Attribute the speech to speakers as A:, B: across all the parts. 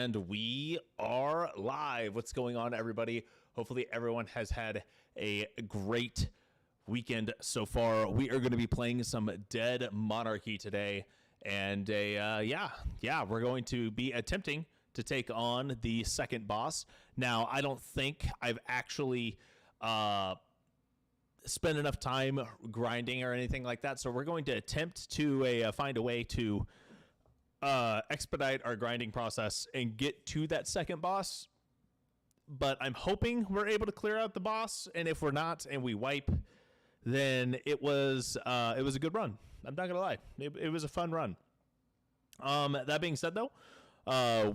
A: And we are live. What's going on, everybody? Hopefully everyone has had a great weekend so far. We are going to be playing some Dead Monarchy today. And we're going to be attempting to take on the second boss. Now, I don't think I've actually spent enough time grinding or anything like that. So we're going to attempt to find a way to expedite our grinding process and get to that second boss. But I'm hoping we're able to clear out the boss. And if we're not and we wipe, then it was a good run. I'm not gonna lie, it was a fun run. That being said, though,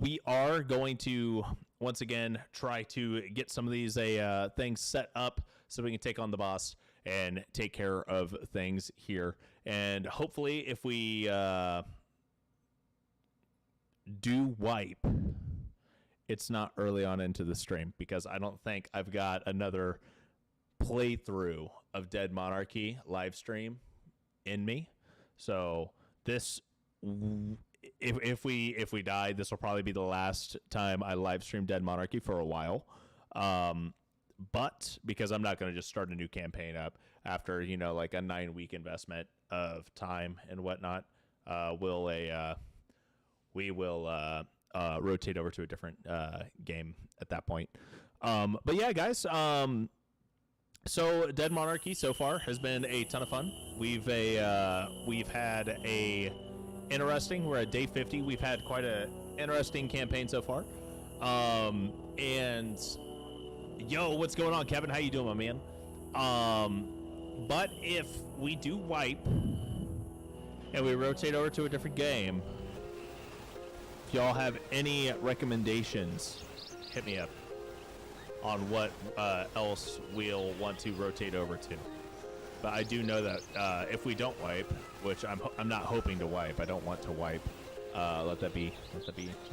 A: we are going to once again try to get some of these things set up so we can take on the boss and take care of things here. And hopefully, if we do wipe, it's not early on into the stream, because I don't think I've got another playthrough of Dead Monarchy live stream in me. So this, if we die, this will probably be the last time I live stream Dead Monarchy for a while. But because I'm not going to just start a new campaign up after, like a 9-week investment of time and whatnot, we will rotate over to a different game at that point. But yeah, guys, so Dead Monarchy so far has been a ton of fun. We've had we're at day 50. We've had quite a interesting campaign so far. And yo, what's going on, Kevin? How you doing, my man? But if we do wipe and we rotate over to a different game, if y'all have any recommendations, hit me up on what else we'll want to rotate over to. But I do know that if we don't wipe, which I'm not hoping to wipe, I don't want to wipe. Let that be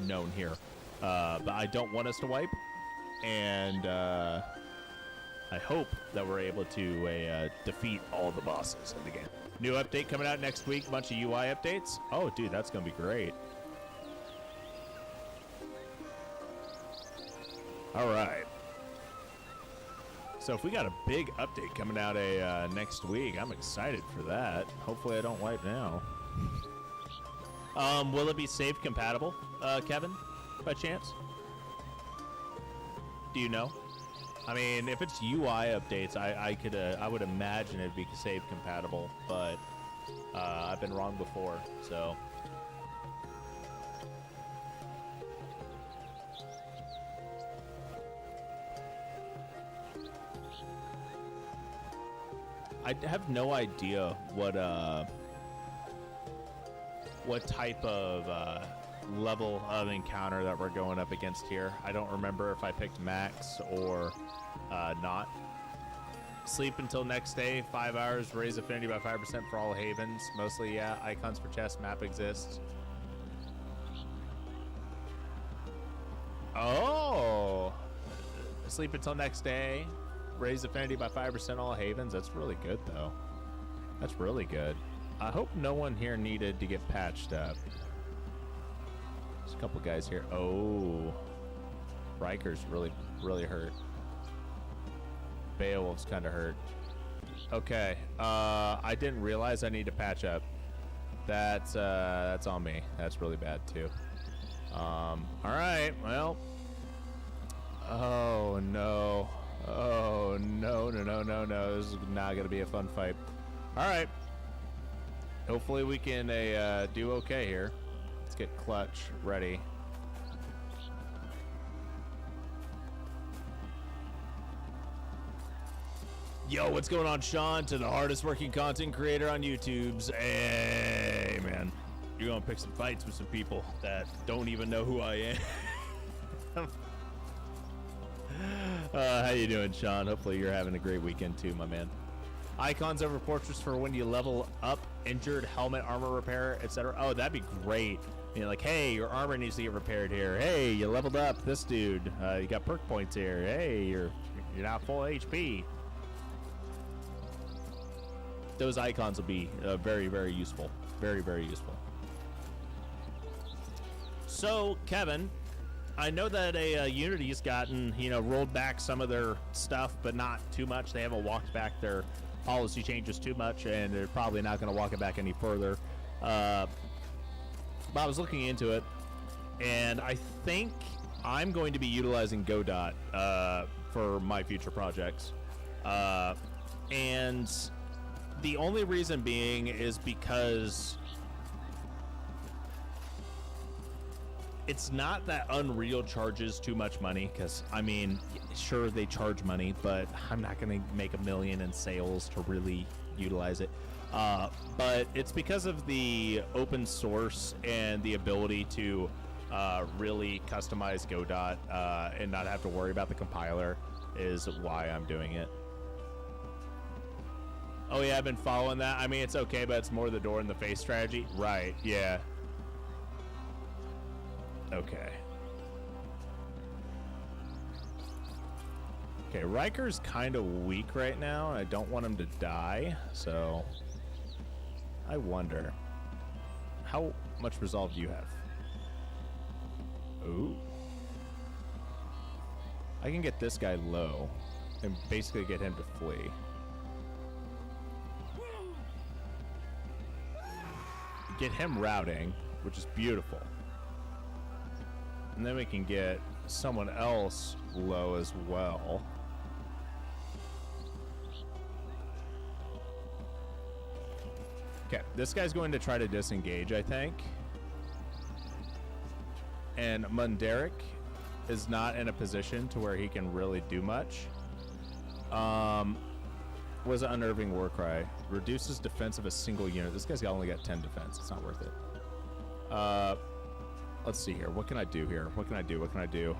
A: known here. But I don't want us to wipe, and I hope that we're able to defeat all the bosses in the game. New update coming out next week. Bunch of UI updates. Oh, dude, that's gonna be great. All right. So if we got a big update coming out next week, I'm excited for that. Hopefully I don't wipe now. Will it be save compatible, Kevin, by chance? Do you know? I mean, if it's UI updates, I would imagine it'd be save compatible, but I've been wrong before, so. I have no idea what type of level of encounter that we're going up against here. I don't remember if I picked max or not. Sleep until next day, 5 hours, raise affinity by 5% for all havens. Mostly, yeah. Icons for chest map exists. Oh! Sleep until next day. Raise affinity by 5% all havens. That's really good, though. That's really good. I hope no one here needed to get patched up. There's a couple guys here. Oh. Riker's really, really hurt. Beowulf's kind of hurt. Okay. I didn't realize I need to patch up. That's on me. That's really bad, too. All right. Well. Oh, no. Oh, no. This is not going to be a fun fight. All right. Hopefully we can do okay here. Let's get clutch ready. Yo, what's going on, Sean? To the hardest working content creator on YouTube's. Hey, man. You're going to pick some fights with some people that don't even know who I am. How you doing, Sean? Hopefully you're having a great weekend too, my man. Icons over portraits for when you level up, injured, helmet, armor repair, etc. Oh, that'd be great. Like, hey, your armor needs to get repaired here. Hey, you leveled up this dude. You got perk points here. Hey, you're now full HP. Those icons will be very, very useful. Very, very useful. So, Kevin, I know that Unity's gotten, rolled back some of their stuff, but not too much. They haven't walked back their policy changes too much, and they're probably not going to walk it back any further. But I was looking into it, and I think I'm going to be utilizing Godot for my future projects. And the only reason being is because it's not that Unreal charges too much money, because, I mean, sure, they charge money, but I'm not going to make $1 million in sales to really utilize it. But it's because of the open source and the ability to really customize Godot and not have to worry about the compiler is why I'm doing it. Oh yeah, I've been following that. I mean, it's okay, but it's more the door in the face strategy. Right, yeah. Okay. Okay, Riker's kind of weak right now, and I don't want him to die, so I wonder, how much resolve do you have? Ooh. I can get this guy low and basically get him to flee. Get him routing, which is beautiful. And then we can get someone else low as well. Okay, this guy's going to try to disengage, I think. And Munderic is not in a position to where he can really do much. Was an unnerving war cry. Reduces defense of a single unit. This guy's only got 10 defense. It's not worth it. Let's see here. What can I do here? What can I do? What can I do?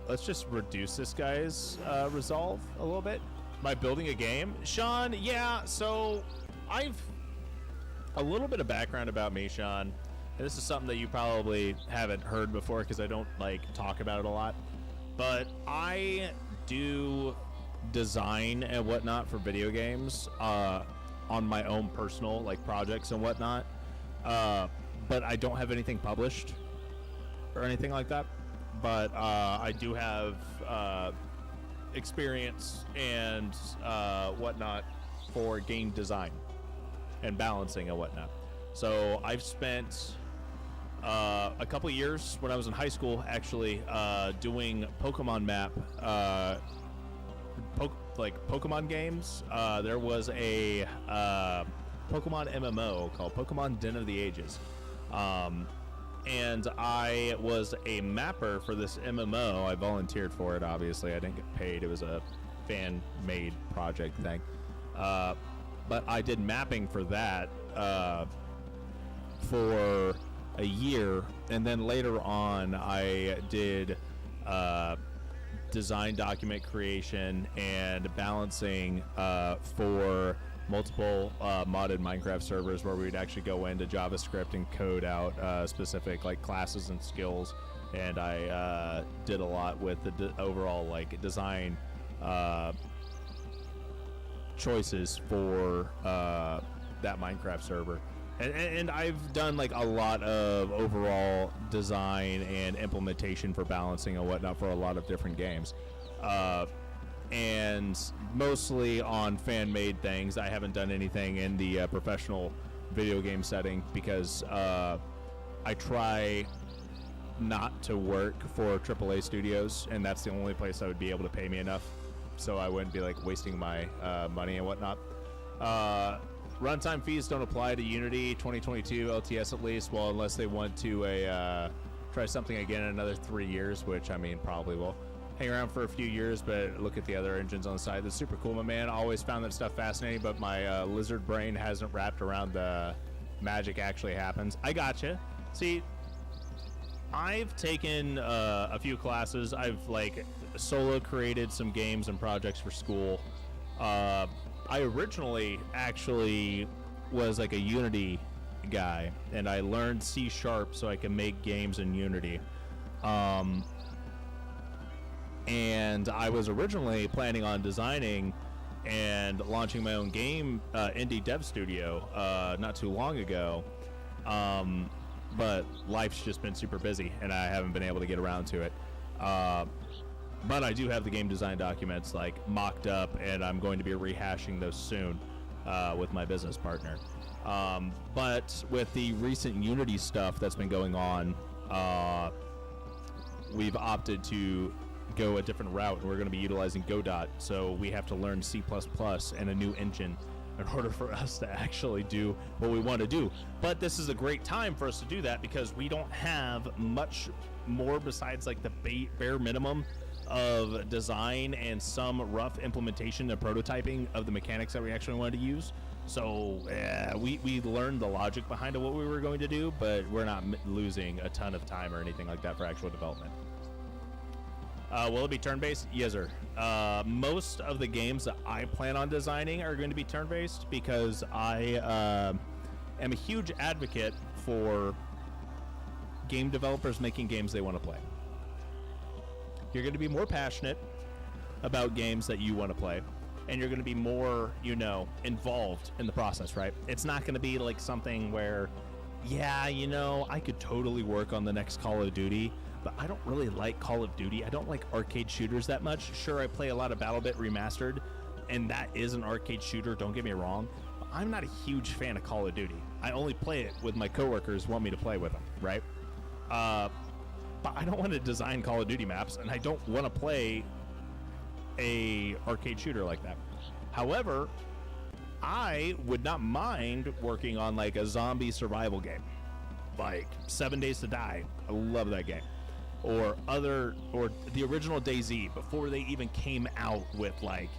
A: Let's just reduce this guy's resolve a little bit by building a game. Sean, yeah, so I've a little bit of background about me, Sean. And this is something that you probably haven't heard before because I don't talk about it a lot. But I do design and whatnot for video games on my own personal projects and whatnot. But I don't have anything published or anything like that. But I do have experience and whatnot for game design and balancing and whatnot. So I've spent a couple years when I was in high school actually doing Pokemon map, Pokemon games. There was a Pokemon MMO called Pokemon Den of the Ages. And I was a mapper for this MMO. I volunteered for it, obviously. I didn't get paid. It was a fan-made project thing. But I did mapping for that for a year. And then later on, I did design document creation and balancing for multiple modded Minecraft servers where we'd actually go into JavaScript and code out specific classes and skills. And I did a lot with the overall design choices for that Minecraft server. And I've done a lot of overall design and implementation for balancing and whatnot for a lot of different games. And mostly on fan-made things. I haven't done anything in the professional video game setting because I try not to work for AAA studios, and that's the only place that would be able to pay me enough, so I wouldn't be wasting my money and whatnot. Runtime fees don't apply to Unity 2022 LTS at least, well, unless they want to try something again in another 3 years, which I mean probably will. Hang around for a few years, but look at the other engines on the side. That's super cool, my man. Always found that stuff fascinating, but my lizard brain hasn't wrapped around the magic actually happens. I gotcha. See, I've taken a few classes. I've solo created some games and projects for school. I originally actually was a Unity guy, and I learned C# so I can make games in Unity. And I was originally planning on designing and launching my own game, indie dev studio, not too long ago. But life's just been super busy, and I haven't been able to get around to it. But I do have the game design documents like mocked up, and I'm going to be rehashing those soon with my business partner. But with the recent Unity stuff that's been going on, we've opted to go a different route, and we're going to be utilizing Godot. So we have to learn C++ and a new engine in order for us to actually do what we want to do. But this is a great time for us to do that because we don't have much more besides like the bare minimum of design and some rough implementation and prototyping of the mechanics that we actually wanted to use. So we learned the logic behind what we were going to do, but we're not losing a ton of time or anything like that for actual development. Will it be turn-based? Yes, sir. Most of the games that I plan on designing are going to be turn-based because I am a huge advocate for game developers making games they want to play. You're going to be more passionate about games that you want to play, and you're going to be more, involved in the process, right? It's not going to be like something where, I could totally work on the next Call of Duty, but I don't really like Call of Duty. I don't like arcade shooters that much. Sure, I play a lot of BattleBit Remastered, and that is an arcade shooter, don't get me wrong, but I'm not a huge fan of Call of Duty. I only play it with my coworkers want me to play with them, right? But I don't want to design Call of Duty maps, and I don't want to play a arcade shooter like that. However, I would not mind working on like a zombie survival game, like 7 Days to Die. I love that game. Or the original DayZ before they even came out with like,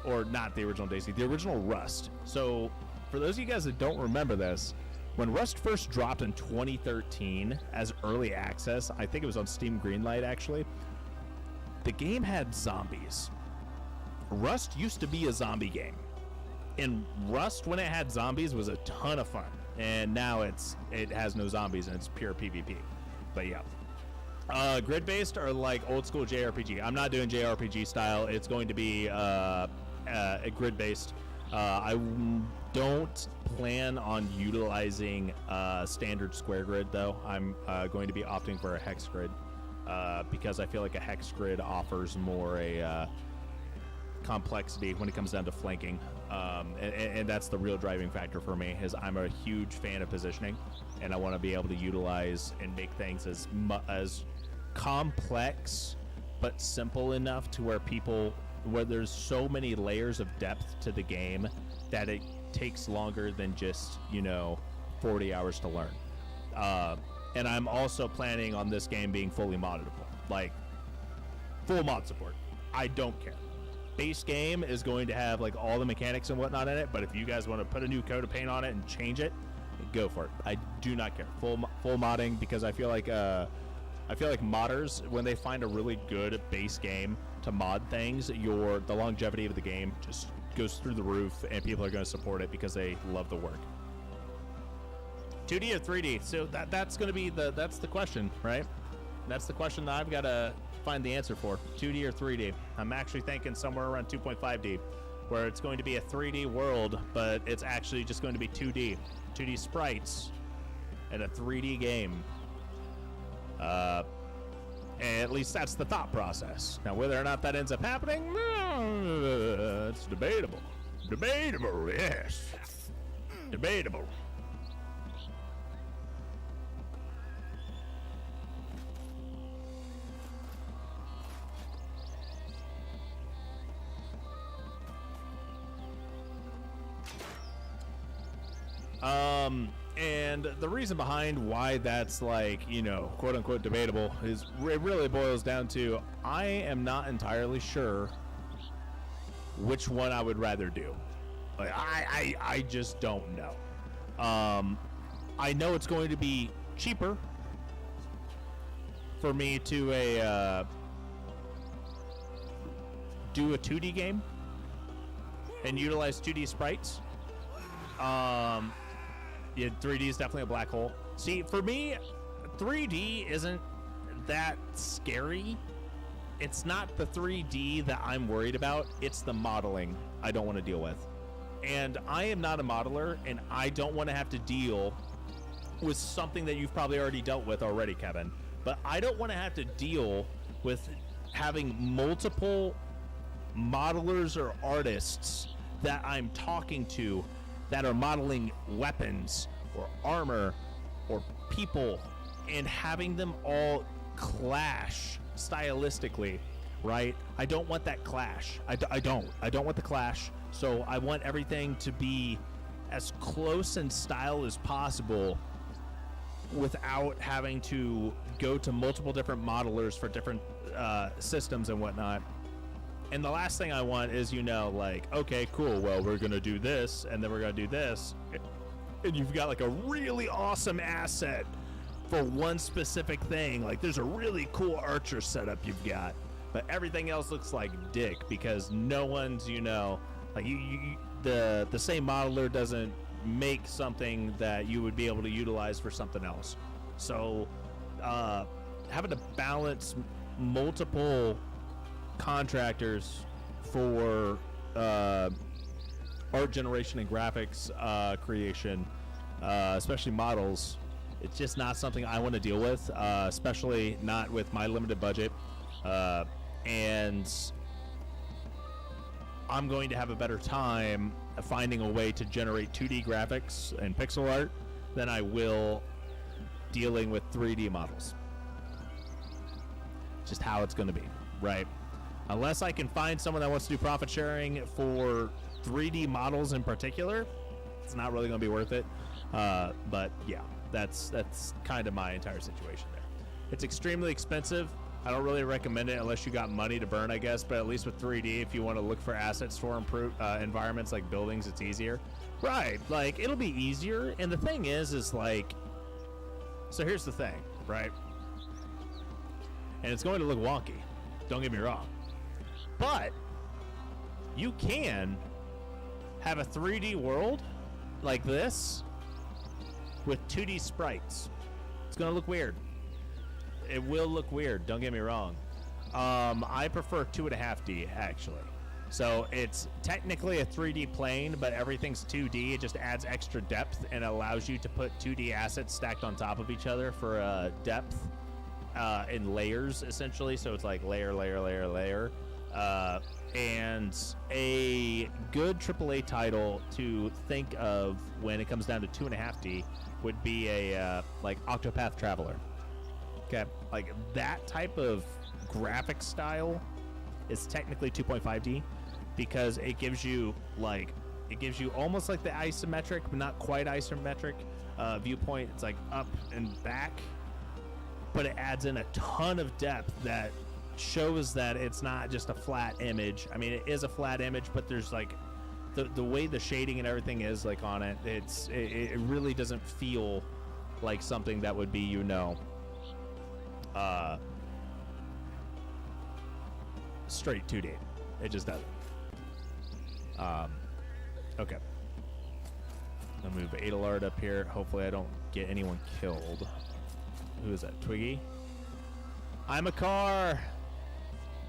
A: or not the original DayZ, the original Rust. So for those of you guys that don't remember this, when Rust first dropped in 2013 as early access, I think it was on Steam Greenlight actually, the game had zombies. Rust used to be a zombie game. And Rust, when it had zombies, was a ton of fun. And now it has no zombies and it's pure PvP. But yeah. Grid-based or like old school JRPG? I'm not doing JRPG style. It's going to be a grid-based. I don't plan on utilizing standard square grid though. I'm going to be opting for a hex grid because I feel like a hex grid offers more a complexity when it comes down to flanking, and that's the real driving factor for me. Is I'm a huge fan of positioning, and I want to be able to utilize and make things as complex but simple enough to where there's so many layers of depth to the game that it takes longer than just 40 hours to learn. And I'm also planning on this game being fully moddable, like full mod support. I don't care. Base game is going to have like all the mechanics and whatnot in it, but if you guys want to put a new coat of paint on it and change it, go for it. I do not care. Full modding, because I feel like modders, when they find a really good base game to mod things, the longevity of the game just goes through the roof, and people are going to support it because they love the work. 2D or 3D? So that's going to be that's the question, right? That's the question that I've got to find the answer for. 2D or 3D? I'm actually thinking somewhere around 2.5D, where it's going to be a 3D world, but it's actually just going to be 2D sprites and a 3D game. And at least that's the thought process. Now, whether or not that ends up happening, it's debatable. Debatable, yes. Debatable. And the reason behind why that's like, quote unquote debatable is it really boils down to I am not entirely sure which one I would rather do. Like I just don't know. I know it's going to be cheaper for me to do a 2D game and utilize 2D sprites. Yeah, 3D is definitely a black hole. See, for me, 3D isn't that scary it's not the 3D that I'm worried about. It's the modeling I don't want to deal with. And I am not a modeler, and I don't want to have to deal with something that you've probably already dealt with already, Kevin. But I don't want to have to deal with having multiple modelers or artists that I'm talking to that are modeling weapons or armor or people and having them all clash stylistically, right? I don't want that clash. I don't want the clash. So I want everything to be as close in style as possible without having to go to multiple different modelers for different systems and whatnot. And the last thing I want is, like, okay, cool, well, we're going to do this, and then we're going to do this. And you've got, like, a really awesome asset for one specific thing. Like, there's a really cool archer setup you've got, but everything else looks like dick because no one's, like, the same modeler doesn't make something that you would be able to utilize for something else. So, having to balance multiple contractors for art generation and graphics creation, especially models, it's just not something I want to deal with, especially not with my limited budget. And I'm going to have a better time finding a way to generate 2D graphics and pixel art than I will dealing with 3D models. Just how it's going to be, right? Unless I can find someone that wants to do profit sharing for 3D models in particular, it's not really going to be worth it. But yeah, that's kind of my entire situation there. It's extremely expensive. I don't really recommend it unless you got money to burn, I guess. But at least with 3D, if you want to look for assets for environments like buildings, it's easier. Right, like, it'll be easier. And the thing is like, so here's the thing, right? And it's going to look wonky. Don't get me wrong. But you can have a 3D world like this with 2D sprites. It's going to look weird. It will look weird. Don't get me wrong. I prefer 2.5D, actually. So it's technically a 3D plane, but everything's 2D. It just adds extra depth and allows you to put 2D assets stacked on top of each other for depth in layers, essentially. So it's like layer, layer, layer, layer. And a good AAA title to think of when it comes down to 2.5D would be a like Octopath Traveler. Okay, like that type of graphic style is technically 2.5D because it gives you almost like the isometric, but not quite isometric viewpoint. It's like up and back, but it adds in a ton of depth that shows that it's not just a flat image. I mean, it is a flat image, but there's like the way the shading and everything is like on it. It really doesn't feel like something that would be straight 2D. It just doesn't. Okay. I'll move Adelard up here. Hopefully I don't get anyone killed. Who is that? Twiggy? I'm a car!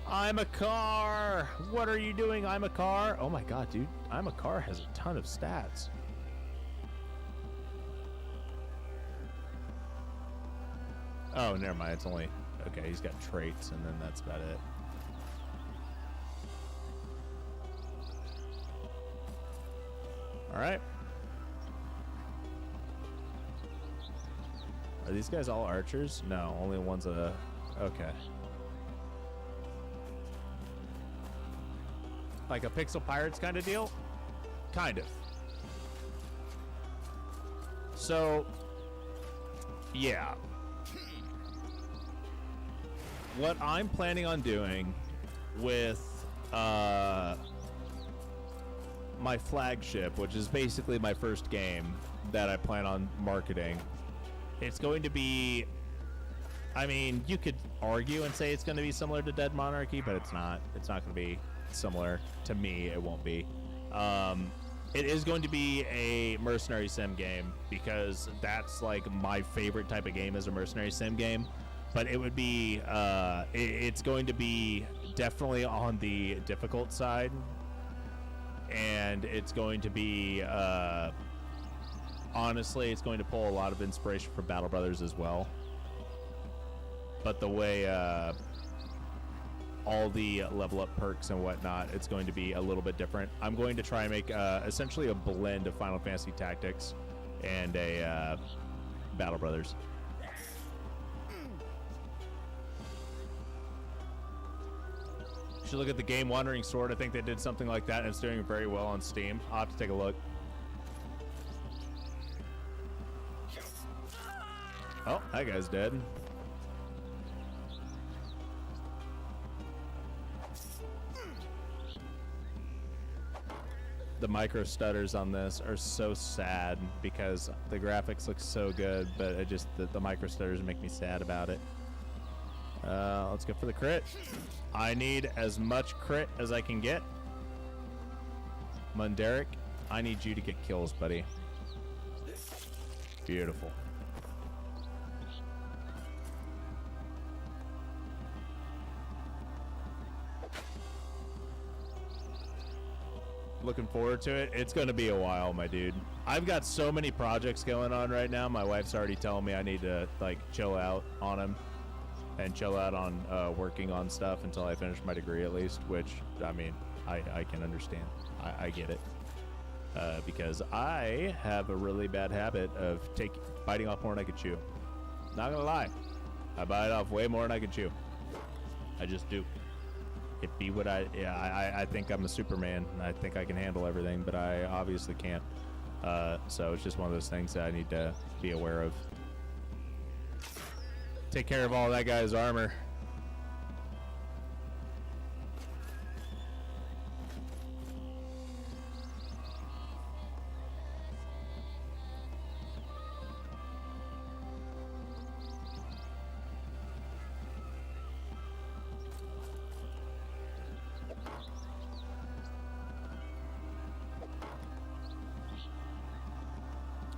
A: I'm a car! What are you doing? I'm a car! Oh my god, dude. I'm a car has a ton of stats. Oh, never mind. It's only... Okay, he's got traits, and then that's about it. Alright. Are these guys all archers? No, only one's a... Okay. Like a Pixel Pirates kind of deal? Kind of. So... Yeah. What I'm planning on doing with my flagship, which is basically my first game that I plan on marketing, it's going to be, I mean, you could argue and say it's going to be similar to Dead Monarchy, but it's not. It's not going to be similar. To me, it won't be. It is going to be a mercenary sim game because that's like my favorite type of game is a mercenary sim game. but it would be it's going to be definitely on the difficult side, and it's going to be honestly, it's going to pull a lot of inspiration from Battle Brothers as well. But the way all the level up perks and whatnot, it's going to be a little bit different. I'm going to try and make essentially a blend of Final Fantasy Tactics and a Battle Brothers. You should look at the game Wandering Sword. I think they did something like that, and it's doing very well on Steam. I'll have to take a look. Oh, that guy's dead. The micro stutters on this are so sad because the graphics look so good, but it just the micro stutters make me sad about it. Let's go for the crit. I need as much crit as I can get. Munderic, I need you to get kills, buddy. Beautiful. Looking forward to it. It's going to be a while, my dude. I've got so many projects going on right now. My wife's already telling me I need to like chill out on them and chill out on working on stuff until I finish my degree at least, which I mean, I can understand. I get it. Because I have a really bad habit of biting off more than I can chew. Not gonna lie. I bite off way more than I can chew. I just do. It be what I think I'm a Superman, and I think I can handle everything, but I obviously can't. So it's just one of those things that I need to be aware of. Take care of all that guy's armor.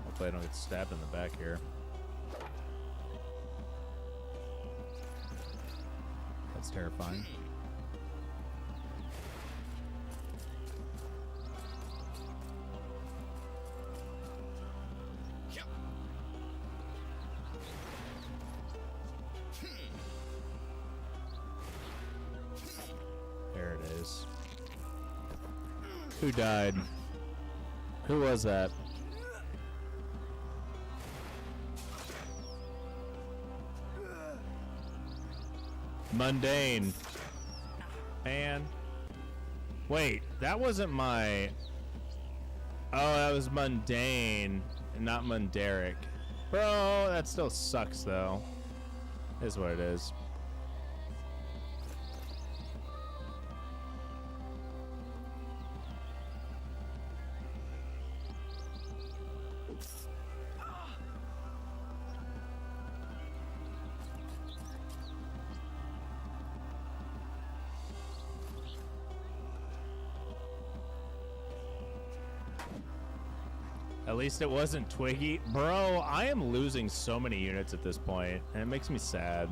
A: Hopefully I don't get stabbed in the back here. That's terrifying. There it is. Who died? Who was that? Mundane. Man. Wait, that wasn't my... Oh, that was Mundane, and not Munderic. Bro, that still sucks, though. Is what it is. At least it wasn't Twiggy. Bro, I am losing so many units at this point, and it makes me sad.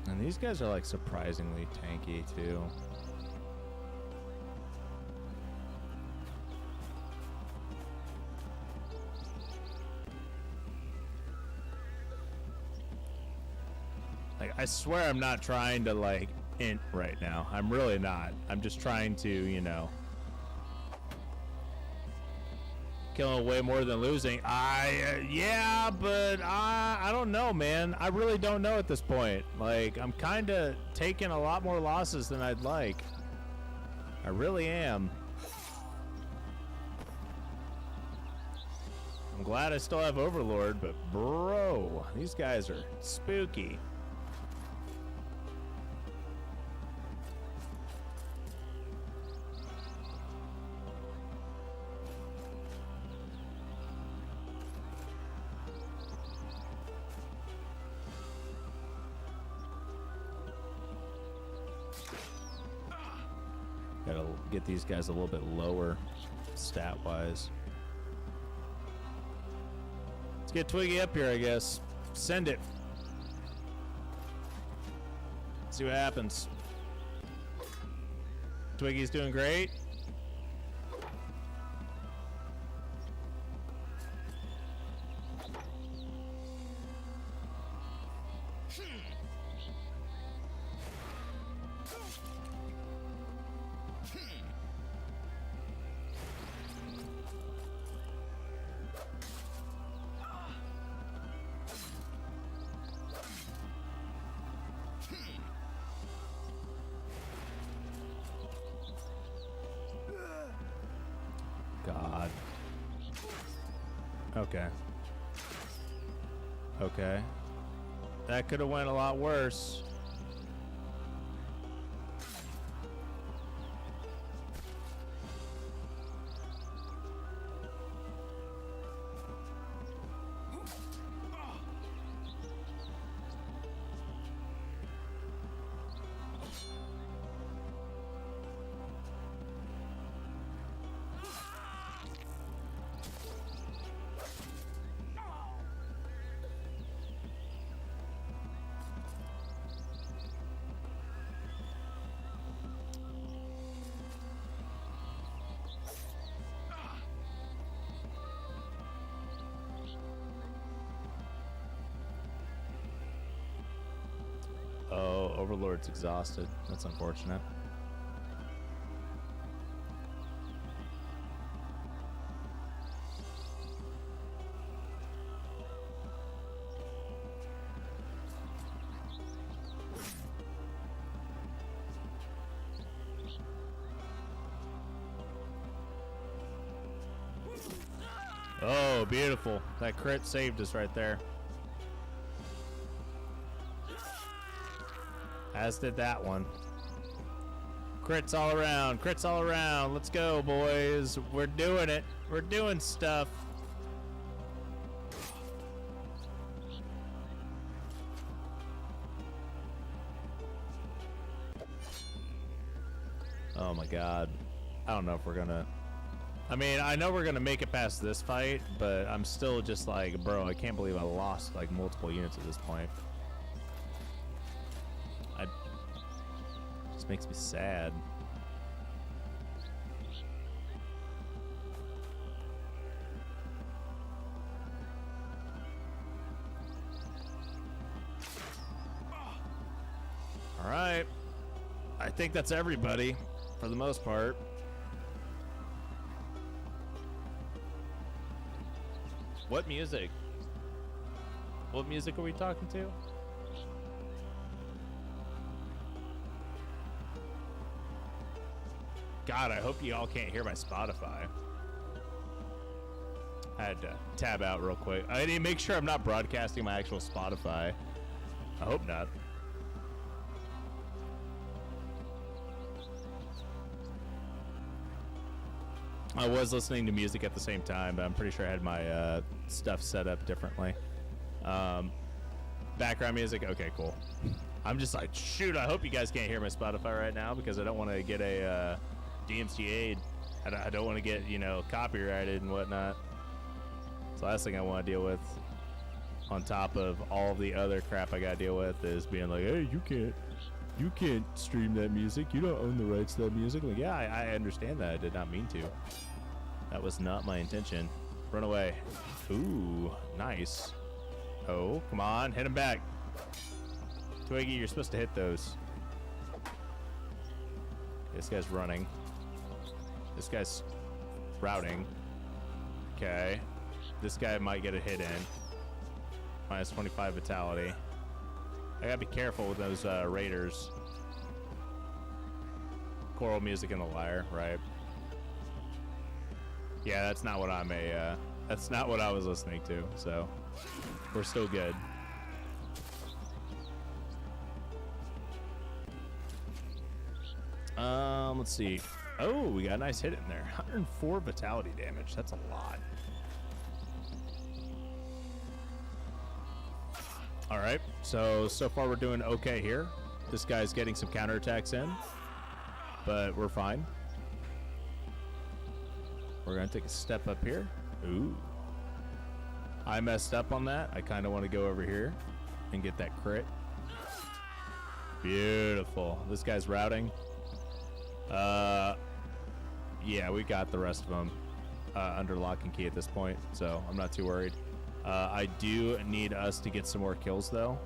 A: And these guys are like surprisingly tanky too. I swear I'm not trying to like int right now. I'm really not. I'm just trying to, you know, killing way more than losing. Yeah, but I don't know, man. I really don't know at this point. Like, I'm kind of taking a lot more losses than I'd like. I really am. I'm glad I still have Overlord, but bro, these guys are spooky. Gotta get these guys a little bit lower stat-wise. Let's get Twiggy up here, I guess. Send it. See what happens. Twiggy's doing great. God. Okay. Okay. That could have went a lot worse. Oh, Overlord's exhausted. That's unfortunate. Oh, beautiful. That crit saved us right there. As did that one. Crits all around. Crits all around. Let's go, boys. We're doing it. We're doing stuff. Oh my god. I don't know if we're gonna... I mean, I know we're gonna make it past this fight, but I'm still just like, bro, I can't believe I lost like multiple units at this point. Just makes me sad. All right. I think that's everybody for the most part. What music? What music are we talking to? God, I hope you all can't hear my Spotify. I had to tab out real quick. I need to make sure I'm not broadcasting my actual Spotify. I hope not. I was listening to music at the same time, but I'm pretty sure I had my stuff set up differently. Background music? Okay, cool. I'm just like, shoot, I hope you guys can't hear my Spotify right now because I don't want to get a DMCA'd. I don't want to get, you know, copyrighted and whatnot. It's the last thing I want to deal with. On top of all the other crap I got to deal with is being like, hey, you can't stream that music. You don't own the rights to that music. Like, yeah, I understand that. I did not mean to. That was not my intention. Run away. Ooh, nice. Oh, come on. Hit him back. Twiggy, you're supposed to hit those. This guy's running. This guy's routing. Okay. This guy might get a hit in. Minus 25 vitality. I gotta be careful with those raiders. Choral music in the lyre, right? Yeah, that's not what that's not what I was listening to, so we're still good. Let's see. Oh, we got a nice hit in there. 104 vitality damage. That's a lot. All right. So far we're doing okay here. This guy's getting some counterattacks in, but we're fine. We're gonna take a step up here. Ooh. I messed up on that. I kind of want to go over here and get that crit. Beautiful. This guy's routing. Yeah, we got the rest of them under lock and key at this point, so I'm not too worried. I do need us to get some more kills, though.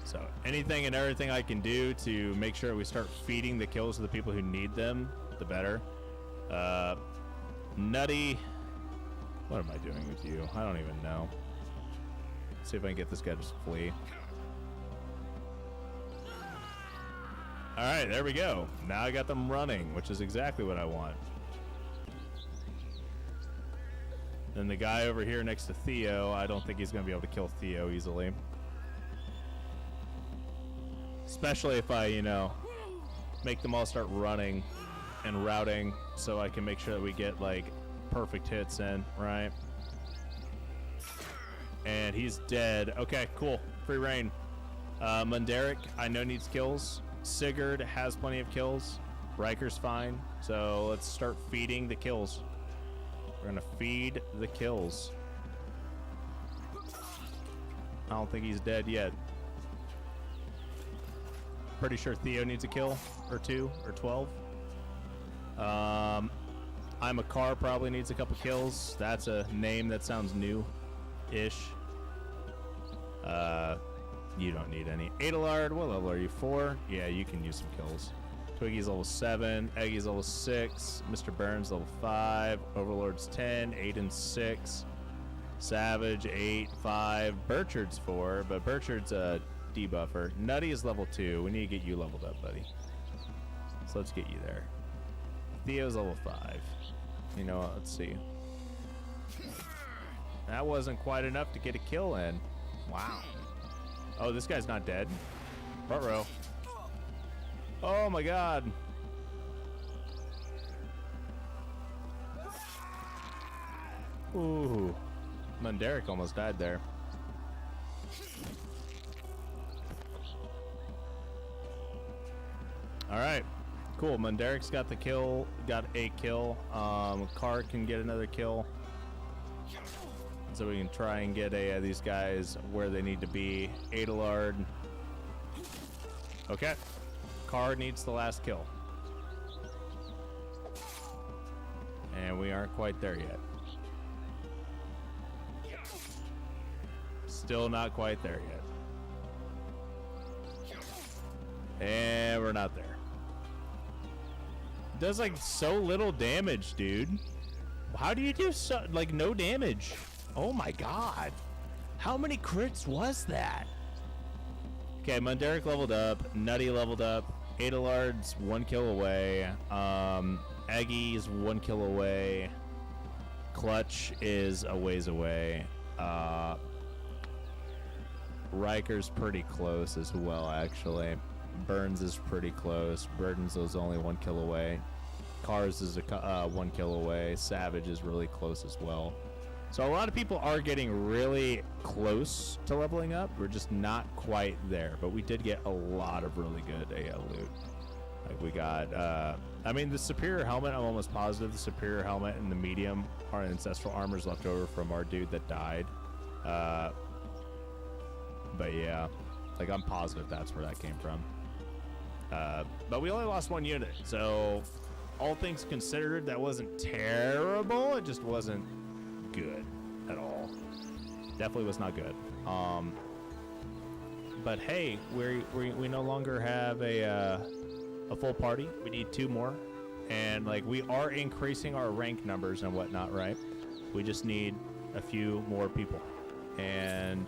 A: So anything and everything I can do to make sure we start feeding the kills to the people who need them, the better. Nutty. What am I doing with you? I don't even know. Let's see if I can get this guy to just flee. All right, there we go. Now I got them running, which is exactly what I want. Then the guy over here next to Theo, I don't think he's going to be able to kill Theo easily. Especially if I, you know, make them all start running and routing so I can make sure that we get, like, perfect hits in, right? And he's dead. Okay, cool. Free reign. Munderic, I know needs kills. Sigurd has plenty of kills. Riker's fine. So let's start feeding the kills. We're gonna feed the kills. I don't think he's dead yet. Pretty sure Theo needs a kill or 2 or 12. I'm a car probably needs a couple kills. That's a name that sounds new-ish. You don't need any. Adelard, what level are you? 4? Yeah, you can use some kills. Twiggy's level 7. Eggy's level 6. Mr. Burns level 5. Overlord's 10. Aiden's 6. Savage 8, 5. Burchard's 4, but Burchard's a debuffer. Nutty is level 2. We need to get you leveled up, buddy. So let's get you there. Theo's level 5. You know what? Let's see. That wasn't quite enough to get a kill in. Wow. Oh, this guy's not dead. Front row. Oh my god. Ooh. Munderic almost died there. Alright. Cool. Munderic's got the kill. Got a kill. Carr can get another kill. So we can try and get these guys where they need to be. Adelard. Okay. Carr needs the last kill. And we aren't quite there yet. Still not quite there yet. And we're not there. Does like so little damage, dude. How do you do so like no damage? Oh my god. How many crits was that? Okay, Munderic leveled up. Nutty leveled up. Adelard's 1 kill away. Eggy's 1 kill away. Clutch is a ways away. Riker's pretty close as well, actually. Burns is pretty close. Burden's is only 1 kill away. Cars is 1 kill away. Savage is really close as well. So a lot of people are getting really close to leveling up. We're just not quite there, but we did get a lot of really good AL loot. Like we got, I mean, the superior helmet, I'm almost positive the superior helmet and the medium are ancestral armors left over from our dude that died. But yeah, like I'm positive that's where that came from. But we only lost 1 unit, so all things considered, that wasn't terrible. It just wasn't good at all. Definitely was not good. But hey, we no longer have a full party. We need 2 more, and like we are increasing our rank numbers and whatnot, right? We just need a few more people, and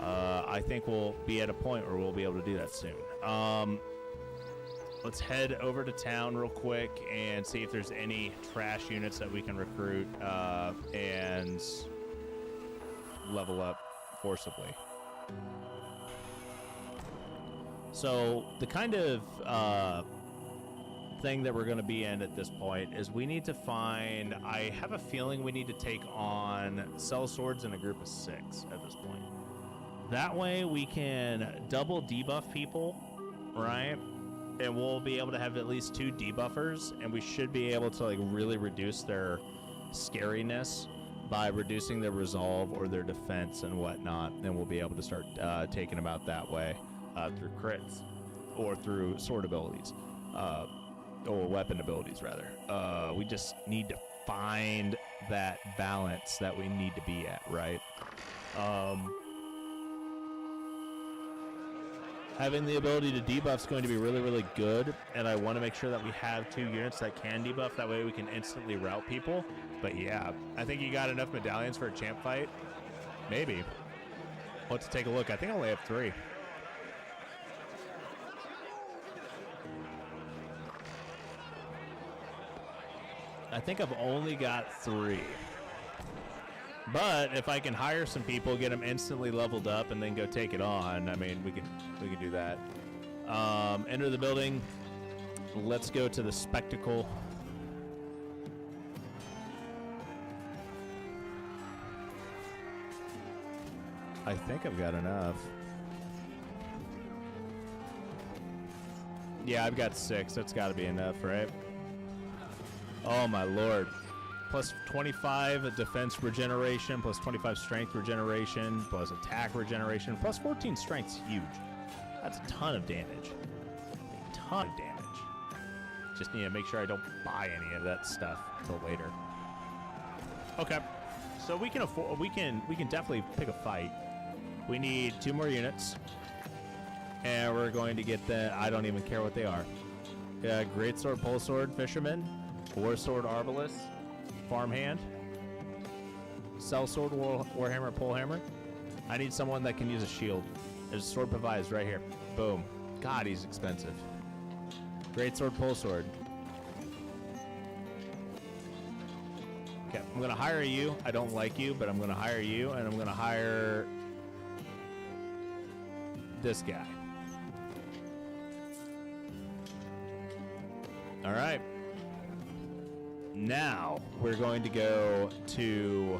A: I think we'll be at a point where we'll be able to do that soon. Let's head over to town real quick and see if there's any trash units that we can recruit and level up forcibly. So the kind of thing that we're going to be in at this point is we need to find, I have a feeling we need to take on cell swords in a group of 6 at this point. That way we can double debuff people, right? and we'll be able to have at least 2 debuffers, and we should be able to like really reduce their scariness by reducing their resolve or their defense and whatnot, and we'll be able to start taking them out that way through crits or through sword abilities or weapon abilities rather. We just need to find that balance that we need to be at, right? Having the ability to debuff is going to be really, really good, and I want to make sure that we have 2 units that can debuff. That way we can instantly route people. But yeah, I think you got enough medallions for a champ fight. Maybe. Let's take a look. I think I only have 3. I think I've only got 3. But if I can hire some people, get them instantly leveled up, and then go take it on, I mean, we can do that. Enter the building. Let's go to the spectacle. I think I've got enough. Yeah, I've got 6. That's got to be enough, right? Oh my lord. Plus 25 defense regeneration, plus 25 strength regeneration, plus attack regeneration, plus 14 strength's huge. That's a ton of damage. A ton of damage. Just need to make sure I don't buy any of that stuff until later. Okay. So we can afford, we can definitely pick a fight. We need 2 more units. And we're going to get the, I don't even care what they are. Greatsword, pole sword, fisherman, war sword, arbalist, farmhand, sellsword, warhammer, polehammer. I need someone that can use a shield. There's a sword provides right here. Boom. God, he's expensive. Greatsword, pole sword. Okay, I'm gonna hire you. I don't like you, but I'm gonna hire you, and I'm gonna hire this guy. All right. Now we're going to go to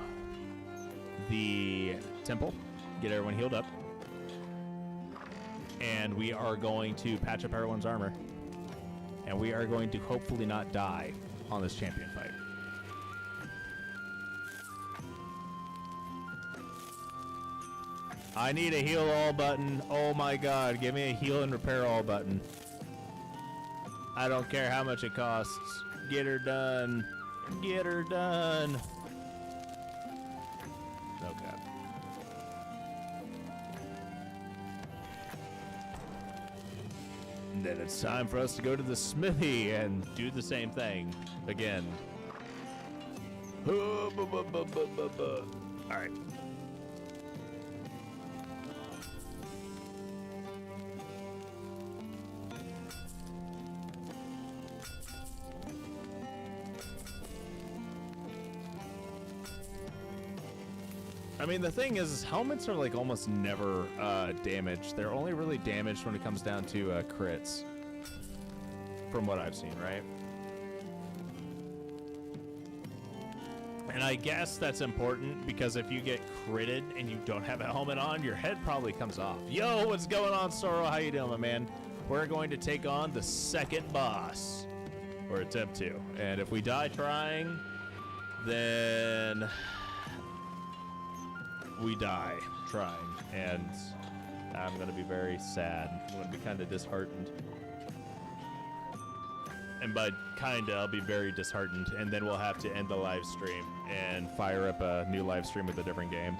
A: the temple, get everyone healed up, and we are going to patch up everyone's armor, and we are going to hopefully not die on this champion fight. I need a heal all button. Oh my god, give me a heal and repair all button. I don't care how much it costs. Get her done. Get her done. Okay. And then it's time for us to go to the smithy and do the same thing again. All right. I mean, the thing is helmets are like almost never damaged. They're only really damaged when it comes down to crits, from what I've seen, right? And I guess that's important because if you get critted and you don't have a helmet on, your head probably comes off. Yo, what's going on, Sorrow? How you doing, my man? We're going to take on the second boss, or attempt to. And if we die trying, then we die trying, and I'm gonna be very sad. I'm gonna be kind of disheartened, and by kinda, I'll be very disheartened, and then we'll have to end the live stream and fire up a new live stream with a different game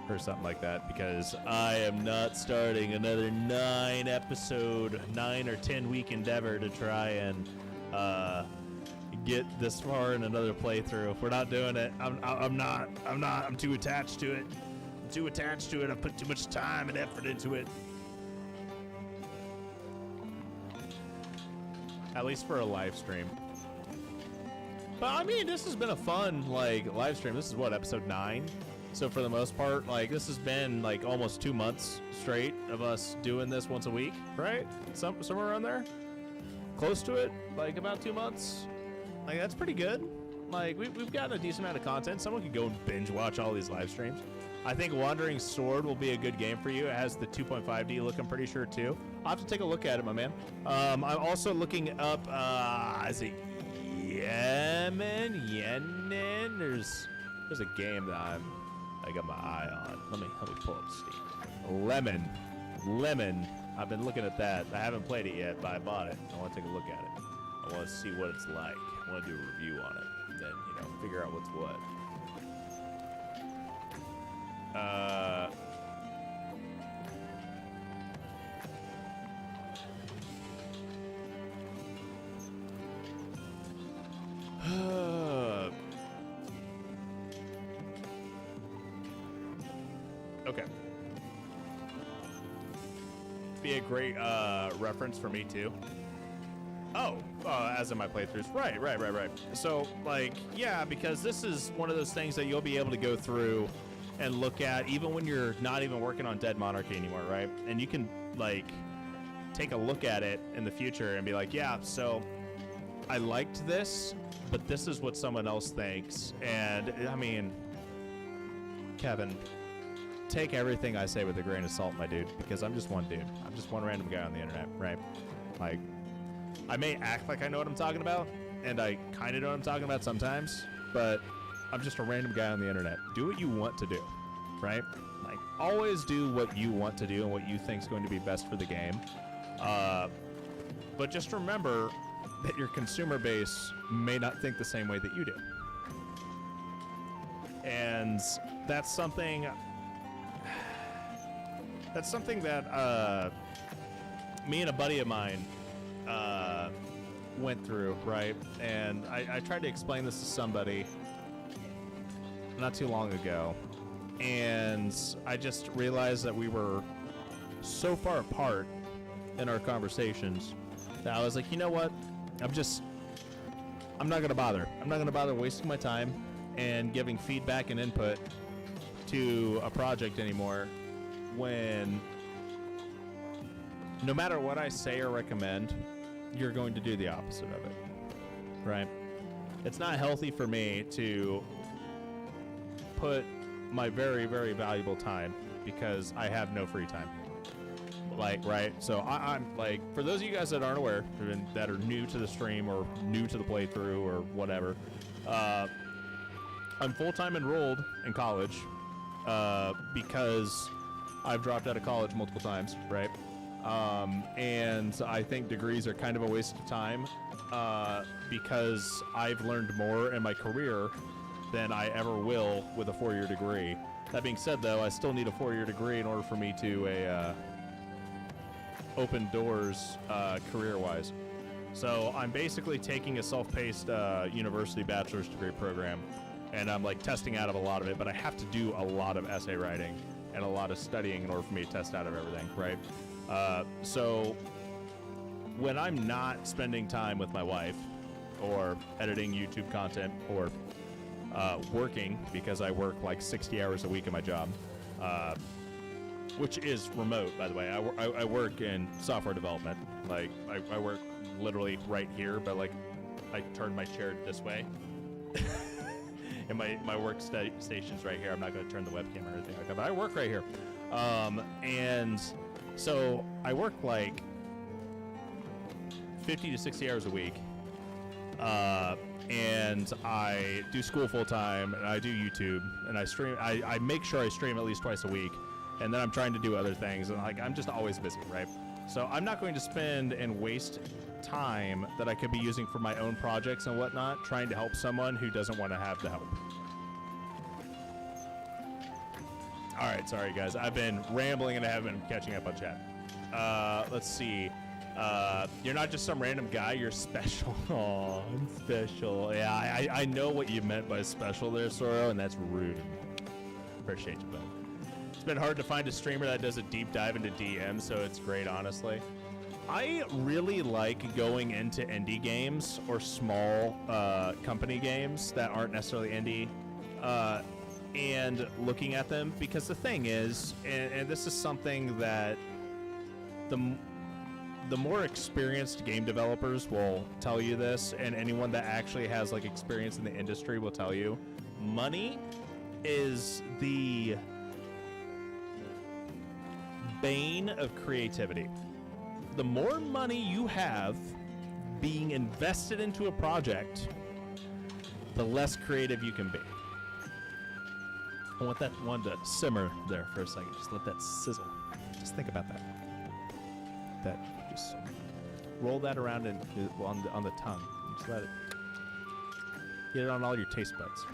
A: or something like that, because I am not starting another 9 or 10 week endeavor to try and get this far in another playthrough. If we're not doing it, I'm too attached to it. I've put too much time and effort into it. At least for a live stream. But I mean, this has been a fun live stream. This is what, episode 9? So for the most part, this has been almost 2 months straight of us doing this once a week, right? Somewhere around there. Close to it, about 2 months. That's pretty good. We've got a decent amount of content. Someone could go and binge watch all these live streams. I think Wandering Sword will be a good game for you. It has the 2.5D look, I'm pretty sure, too. I'll have to take a look at it, my man. I'm also looking up, is it Yemen? There's a game that I got my eye on. Let me pull up Steam. Lemon. I've been looking at that. I haven't played it yet, but I bought it. I want to take a look at it. I want to see what it's like. I want to do a review on it. And then, you know, figure out what's what. Okay. Be a great reference for me too. Oh, as in my playthroughs. Right. So, like, yeah, because this is one of those things that you'll be able to go through and look at even when you're not even working on Dead Monarchy anymore, right? And you can, like, take a look at it in the future and be like, yeah, so I liked this, but this is what someone else thinks. And, I mean, Kevin, take everything I say with a grain of salt, my dude, because I'm just one dude. I'm just one random guy on the internet, right? Like, I may act like I know what I'm talking about, and I kind of know what I'm talking about sometimes, but I'm just a random guy on the internet. Do what you want to do, right? Like, always do what you want to do and what you think is going to be best for the game. But just remember that your consumer base may not think the same way that you do. And that's something that me and a buddy of mine went through, right? And I tried to explain this to somebody not too long ago, and I just realized that we were so far apart in our conversations that I was like, you know what? I'm not gonna bother. I'm not gonna bother wasting my time and giving feedback and input to a project anymore when no matter what I say or recommend, you're going to do the opposite of it, right? It's not healthy for me to put my very, very valuable time because I have no free time. Like, right? So I'm like, for those of you guys that aren't aware, that are new to the stream or new to the playthrough or whatever, I'm full-time enrolled in college because I've dropped out of college multiple times, right? And I think degrees are kind of a waste of time because I've learned more in my career than I ever will with a 4-year degree. That being said, though, I still need a 4-year degree in order for me to open doors career-wise. So I'm basically taking a self-paced university bachelor's degree program, and I'm like testing out of a lot of it, but I have to do a lot of essay writing and a lot of studying in order for me to test out of everything, right? So when I'm not spending time with my wife or editing YouTube content or working, because I work like 60 hours a week in my job, which is remote, by the way. I work in software development. Like, I work literally right here, but like I turn my chair this way. And my work station's right here. I'm not going to turn the webcam or anything like that, but I work right here. And so I work like 50 to 60 hours a week. And I do school full time, and I do YouTube, and I stream. I make sure I stream at least twice a week, and then I'm trying to do other things, and like I'm just always busy, right? So I'm not going to spend and waste time that I could be using for my own projects and whatnot trying to help someone who doesn't want to have the help. All right, sorry guys, I've been rambling and I haven't been catching up on chat. Let's see. You're not just some random guy, you're special. Oh, I'm special. Yeah, I know what you meant by special there, Soro, and that's rude. Appreciate you, bud. It's been hard to find a streamer that does a deep dive into DM, so it's great, honestly. I really like going into indie games or small company games that aren't necessarily indie and looking at them, because the thing is, and this is something that the more experienced game developers will tell you this, and anyone that actually has like experience in the industry will tell you, money is the bane of creativity. the more money you have being invested into a project, the less creative you can be. I want that one to simmer there for a second. Just let that sizzle. Just think about that. Just roll that around on the tongue. Just let it get it on all your taste buds.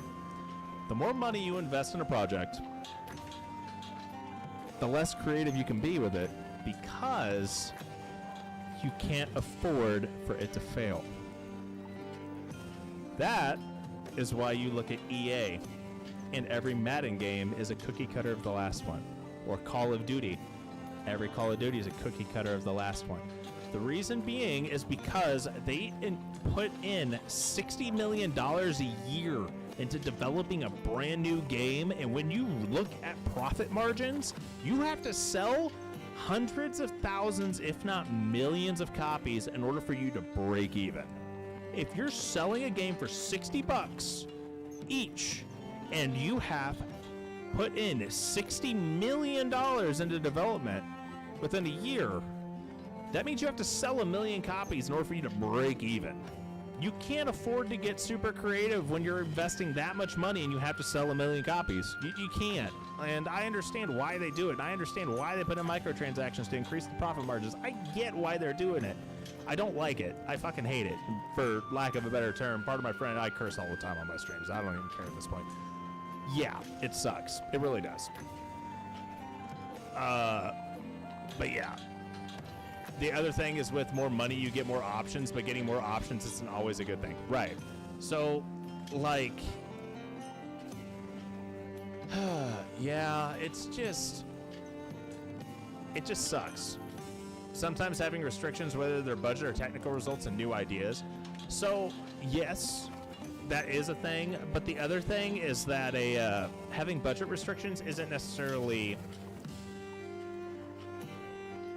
A: The more money you invest in a project, the less creative you can be with it, because you can't afford for it to fail. That is why you look at EA, and every Madden game is a cookie cutter of the last one. Or Call of Duty. Every Call of Duty is a cookie cutter of the last one. The reason being is because they put in $60 million a year into developing a brand new game, and when you look at profit margins, you have to sell hundreds of thousands, if not millions of copies in order for you to break even. If you're selling a game for $60 each, and you have put in $60 million into development within a year, that means you have to sell 1 million copies in order for you to break even. You can't afford to get super creative when you're investing that much money and you have to sell 1 million copies. You can't. And I understand why they do it. And I understand why they put in microtransactions to increase the profit margins. I get why they're doing it. I don't like it. I fucking hate it. For lack of a better term, part of my friend, I curse all the time on my streams. I don't even care at this point. Yeah, it sucks. It really does. But yeah. The other thing is, with more money, you get more options, but getting more options isn't always a good thing. Right. So, like, yeah, it just sucks. Sometimes having restrictions, whether they're budget or technical, results in new ideas. So, yes, that is a thing. But the other thing is that having budget restrictions isn't necessarily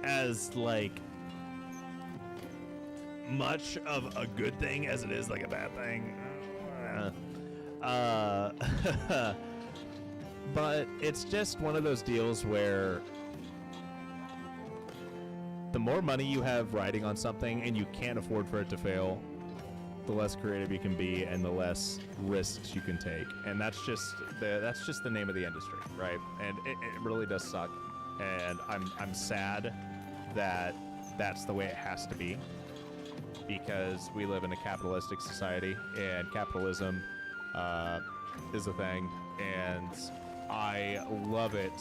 A: as, like, much of a good thing as it is like a bad thing. But it's just one of those deals where the more money you have riding on something and you can't afford for it to fail, the less creative you can be and the less risks you can take. And that's just the name of the industry, right? And it really does suck. And I'm sad that that's the way it has to be, because we live in a capitalistic society, and capitalism is a thing, and I love it.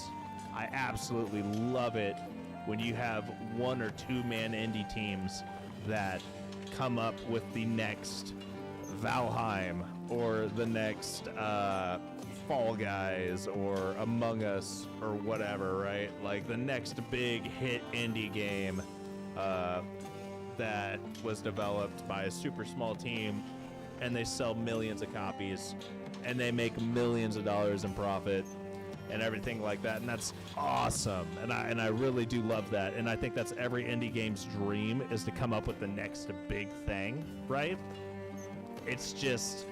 A: I absolutely love it when you have 1 or 2 man indie teams that come up with the next Valheim or the next Fall Guys or Among Us or whatever, right? Like the next big hit indie game that was developed by a super small team, and they sell millions of copies and they make millions of dollars in profit and everything like that, and that's awesome. And I really do love that, and I think that's every indie game's dream, is to come up with the next big thing, right? It's just,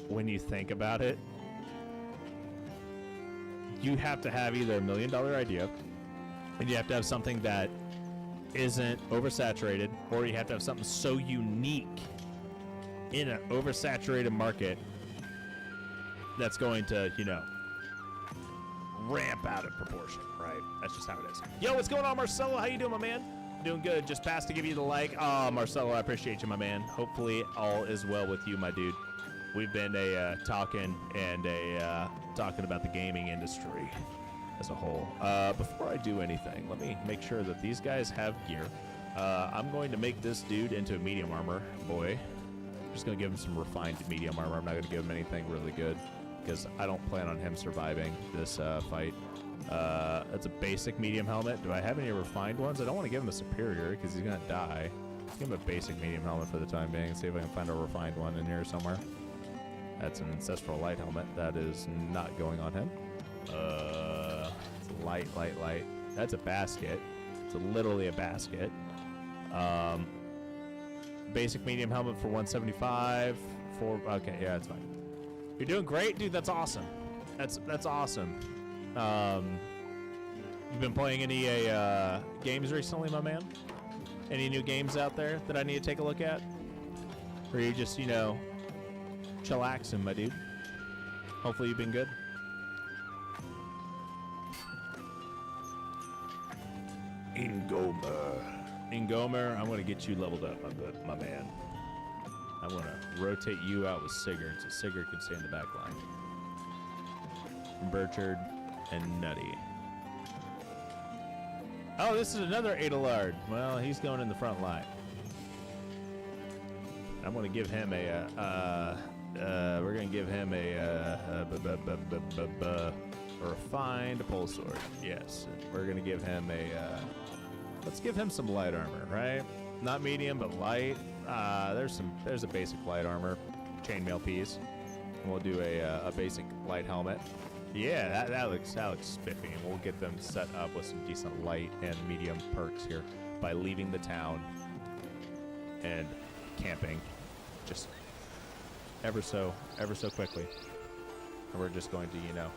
A: when you think about it, you have to have either $1 million idea, and you have to have something that isn't oversaturated, or you have to have something so unique in an oversaturated market that's going to, you know, ramp out of proportion, right? That's just how it is. Yo, what's going on, Marcelo? How you doing, my man? Doing good. Just passed to give you the like. Oh, Marcelo, I appreciate you, my man. Hopefully all is well with you, my dude. We've been talking about the gaming industry as a whole. Before I do anything, let me make sure that these guys have gear. I'm going to make this dude into a medium armor boy. I'm just going to give him some refined medium armor. I'm not going to give him anything really good, because I don't plan on him surviving this fight. That's a basic medium helmet. Do I have any refined ones? I don't want to give him a superior, because he's going to die. Let's give him a basic medium helmet for the time being and see if I can find a refined one in here somewhere. That's an ancestral light helmet. That is not going on him. It's light. That's a basket. It's literally a basket. Basic medium helmet for 175. Okay, yeah, that's fine. You're doing great, dude. That's awesome. That's awesome. You've been playing any games recently, my man? Any new games out there that I need to take a look at? Or are you just, you know, chillaxing, my dude? Hopefully you've been good. Ingomer, I'm gonna get you leveled up, my man. I'm gonna rotate you out with Sigurd so Sigurd can stay in the back line. Burchard and Nutty. Oh, this is another Adelard. Well, he's going in the front line. I'm gonna give him a we're gonna give him a refined pole sword. Yes, we're gonna give him a let's give him some light armor, right? Not medium, but light. There's a basic light armor, chainmail piece. And we'll do a basic light helmet. Yeah, that looks spiffy, and we'll get them set up with some decent light and medium perks here by leaving the town and camping just ever so quickly. And we're just going to, you know,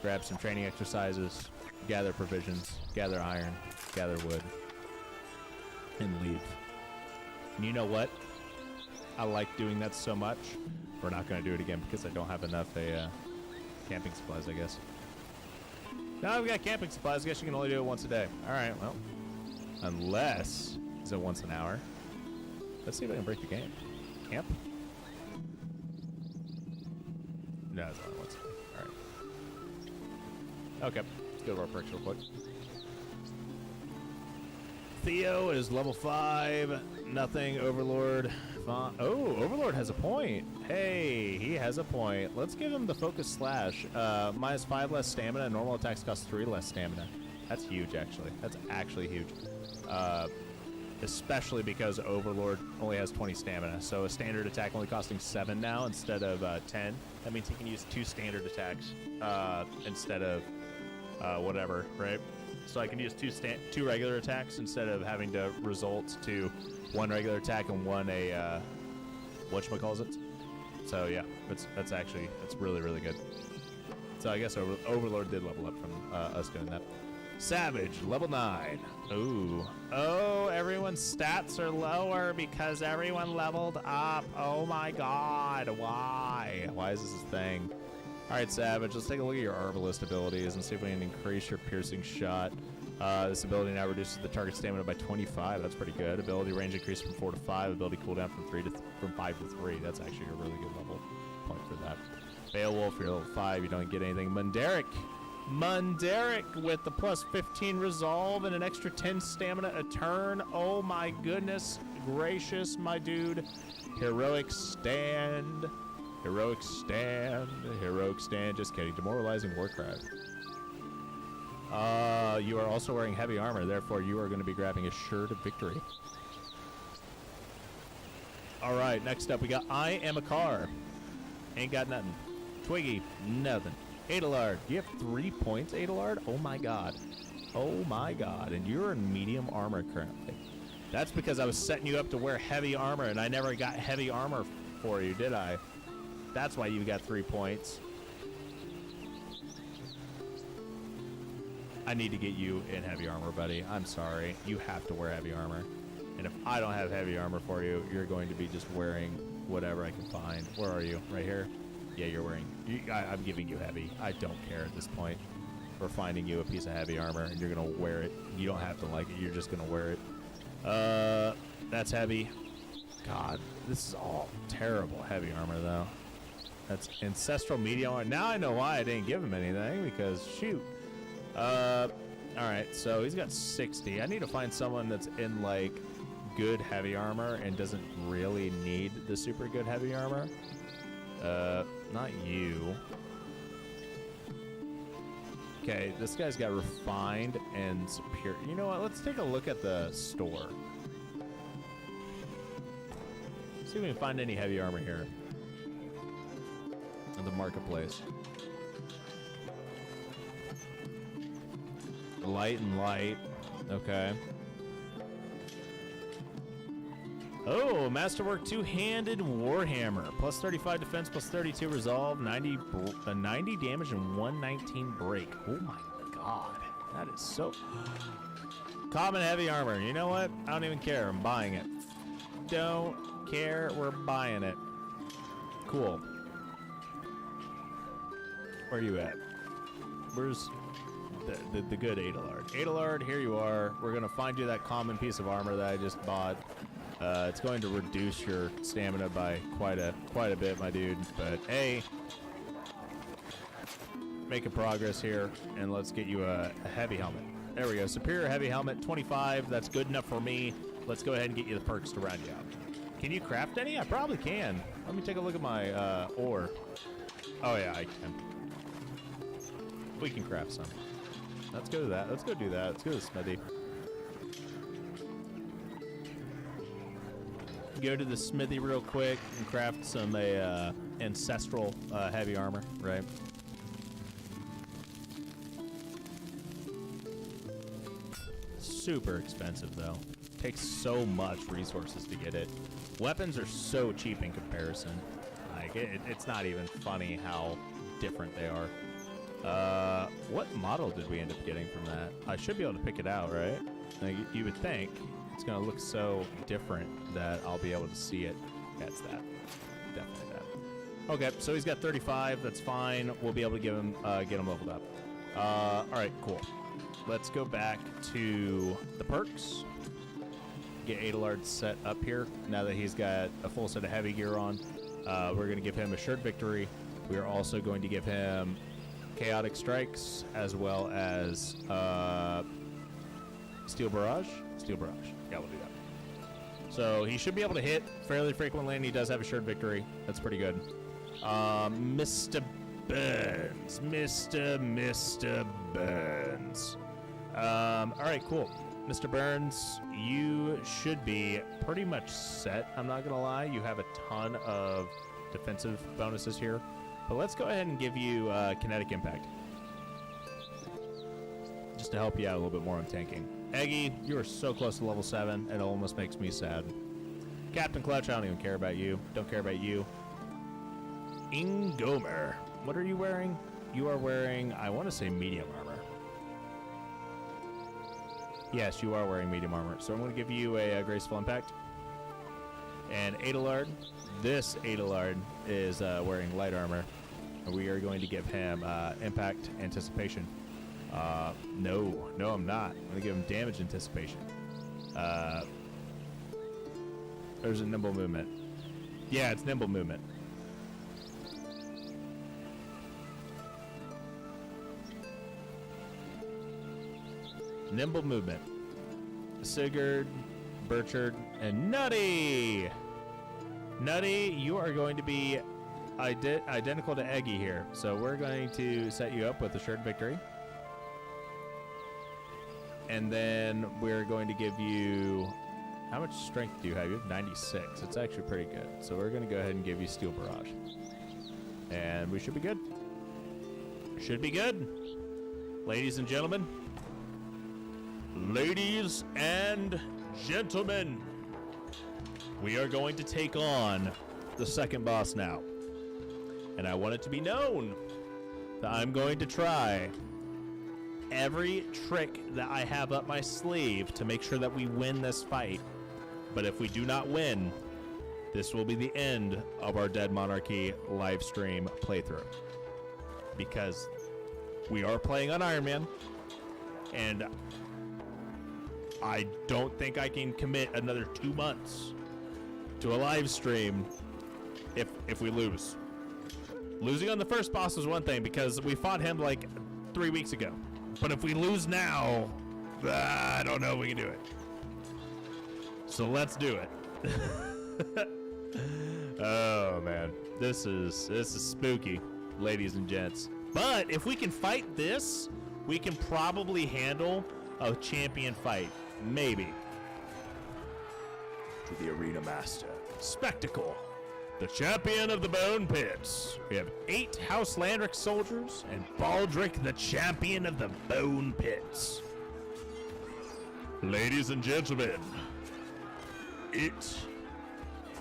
A: grab some training exercises, gather provisions, gather iron, gather wood, and leave. And you know what? I like doing that so much. We're not going to do it again because I don't have enough camping supplies, I guess. Now I've got camping supplies. I guess you can only do it once a day. All right, well, unless is it once an hour? Let's see if I can break the game. Camp? No, it's only once a day. All right. Okay, let's go to our perks real quick. Theo is level 5. Nothing. Overlord. Oh, Overlord has a point. Hey, he has a point. Let's give him the focus slash. Minus 5 less stamina. Normal attacks cost 3 less stamina. That's huge, actually. That's actually huge. Especially because Overlord only has 20 stamina. So a standard attack only costing 7 now instead of 10. That means he can use 2 standard attacks instead of whatever, right? So I can use two regular attacks instead of having to result to 1 regular attack and 1 whatchamacallit. So yeah, that's really, really good. So I guess Overlord did level up from us doing that. Savage, level 9. Ooh. Oh, everyone's stats are lower because everyone leveled up. Oh my god, why? Why is this a thing? Alright, Savage, let's take a look at your Arbalist abilities and see if we can increase your piercing shot. This ability now reduces the target stamina by 25. That's pretty good. Ability range increase from 4 to 5. Ability cooldown from 5 to 3. That's actually a really good level point for that. Beowulf, you're level 5. You don't get anything. Munderic with the plus 15 resolve and an extra 10 stamina a turn. Oh my goodness gracious, my dude. Heroic stand. Heroic stand. Heroic stand. Just kidding. Demoralizing Warcry. You are also wearing heavy armor, therefore you are going to be grabbing a shirt of victory. Alright, next up we got I Am a Car. Ain't got nothing. Twiggy, nothing. Adelard, you have 3 points, Adelard? Oh my god. Oh my god. And you're in medium armor currently. That's because I was setting you up to wear heavy armor and I never got heavy armor for you, did I? That's why you got 3 points. I need to get you in heavy armor, buddy. I'm sorry. You have to wear heavy armor. And if I don't have heavy armor for you, you're going to be just wearing whatever I can find. Where are you? Right here? Yeah, you're wearing... I'm giving you heavy. I don't care at this point. We're finding you a piece of heavy armor, and you're going to wear it. You don't have to like it. You're just going to wear it. That's heavy. God, this is all terrible heavy armor, though. That's ancestral medium armor. Now I know why I didn't give him anything, because shoot. Alright, so he's got 60. I need to find someone that's in, like, good heavy armor and doesn't really need the super good heavy armor. Not you. Okay, this guy's got refined and superior. You know what? Let's take a look at the store. See if we can find any heavy armor here. In the marketplace. Light and light. Okay. Oh, Masterwork two-handed Warhammer. Plus 35 defense, plus 32 resolve, 90 damage, and 119 break. Oh my god. That is so... Common heavy armor. You know what? I don't even care. I'm buying it. Don't care. We're buying it. Cool. Where are you at? Where's the good Adelard? Adelard, here you are. We're going to find you that common piece of armor that I just bought. It's going to reduce your stamina by quite a bit, my dude. But hey, making progress here, and let's get you a heavy helmet. There we go. Superior heavy helmet, 25. That's good enough for me. Let's go ahead and get you the perks to round you out. Can you craft any? I probably can. Let me take a look at my ore. Oh yeah, I can. We can craft some. Let's go to that. Let's go do that. Let's go to the smithy. Go to the smithy real quick and craft some ancestral heavy armor, right? Super expensive though. Takes so much resources to get it. Weapons are so cheap in comparison. Like it's not even funny how different they are. What model did we end up getting from that? I should be able to pick it out, right? Like, you would think it's gonna look so different that I'll be able to see it. That's that. Definitely that. Okay, so he's got 35. That's fine. We'll be able to get him leveled up. All right, cool. Let's go back to the perks. Get Adelard set up here. Now that he's got a full set of heavy gear on, we're going to give him assured victory. We are also going to give him chaotic strikes as well as steel barrage. Steel barrage. Yeah, we'll do that. So he should be able to hit fairly frequently, and he does have assured victory. That's pretty good. Mr. Burns. Mr. Burns. All right, cool. Mr. Burns, you should be pretty much set. I'm not gonna lie, you have a ton of defensive bonuses here, but let's go ahead and give you kinetic impact, just to help you out a little bit more on tanking. Eggy, you are so close to level 7, it almost makes me sad. Captain Clutch, I don't even care about you. Don't care about you. Ingomer, what are you wearing? You are wearing, I want to say medium armor. Yes, you are wearing medium armor. So I'm going to give you a graceful impact. And Adelard, this Adelard is wearing light armor. And we are going to give him impact anticipation. No, I'm not. I'm going to give him damage anticipation. There's a nimble movement. Yeah, it's nimble movement. Nimble movement. Sigurd, Burchard, and Nutty! Nutty, you are going to be identical to Eggy here. So we're going to set you up with assured victory. And then we're going to give you... How much strength do you have? You have 96. It's actually pretty good. So we're going to go ahead and give you Steel Barrage. And we should be good. Should be good. Ladies and gentlemen. Ladies and gentlemen, we are going to take on the second boss now. And I want it to be known that I'm going to try every trick that I have up my sleeve to make sure that we win this fight. But if we do not win, this will be the end of our Dead Monarchy livestream playthrough. Because we are playing on Iron Man, and I don't think I can commit another 2 months to a live stream if we lose. Losing on the first boss is one thing because we fought him like 3 weeks ago. But if we lose now, I don't know if we can do it. So let's do it. Oh man, this is spooky, ladies and gents. But if we can fight this, we can probably handle a champion fight. Maybe. To the Arena Master. Spectacle. The champion of the Bone Pits. We have 8 House Landric soldiers and Baldric, the champion of the Bone Pits. Ladies and gentlemen, it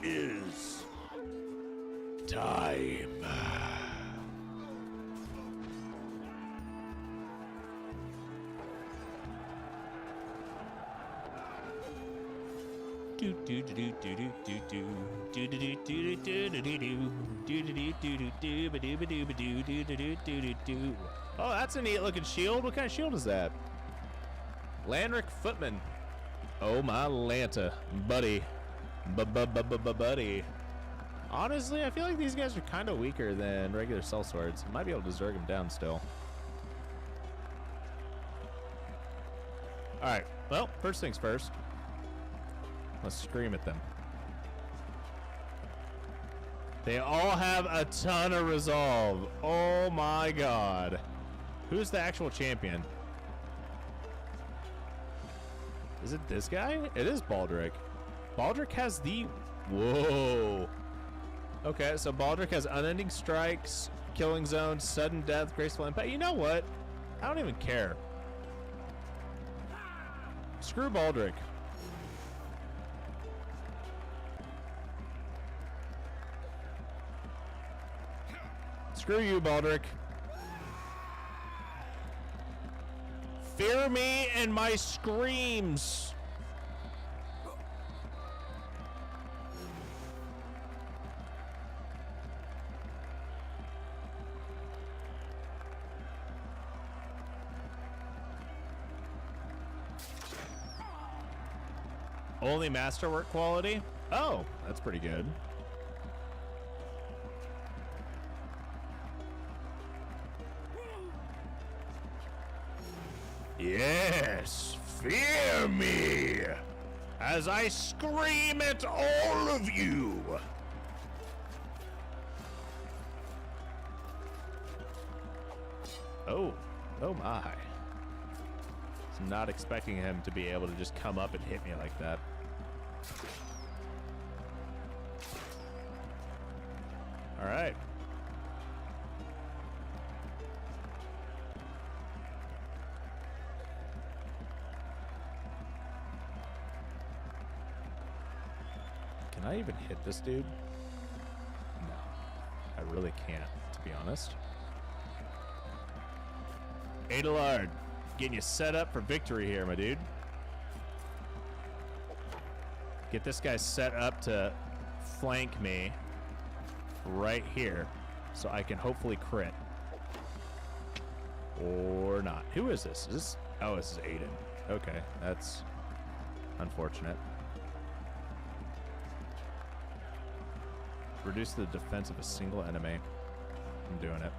A: is time. Oh, that's a neat looking shield. What kind of shield is that? Landrick Footman. Oh my Lanta, buddy. Buddy. Honestly, I feel like these guys are kind of weaker than regular sellswords. Might be able to zerg them down still. Alright, well, first things first. Let's scream at them. They all have a ton of resolve. Oh my god. Who's the actual champion? Is it this guy? It is Baldric. Baldric has the... Whoa. Okay, so Baldric has unending strikes, killing zone, sudden death, graceful impact. You know what? I don't even care. Screw Baldric. Screw you, Baldric. Fear me and my screams. Only masterwork quality? Oh, that's pretty good. Yes, fear me as I scream at all of you. Oh my. I'm not expecting him to be able to just come up and hit me like that. All right. Can I even hit this dude? No, I really can't, to be honest. Adelard, getting you set up for victory here, my dude. Get this guy set up to flank me right here so I can hopefully crit. Or not. Who is this? Is this? Oh, this is Aiden. Okay, that's unfortunate. Reduce the defense of a single enemy. I'm doing it.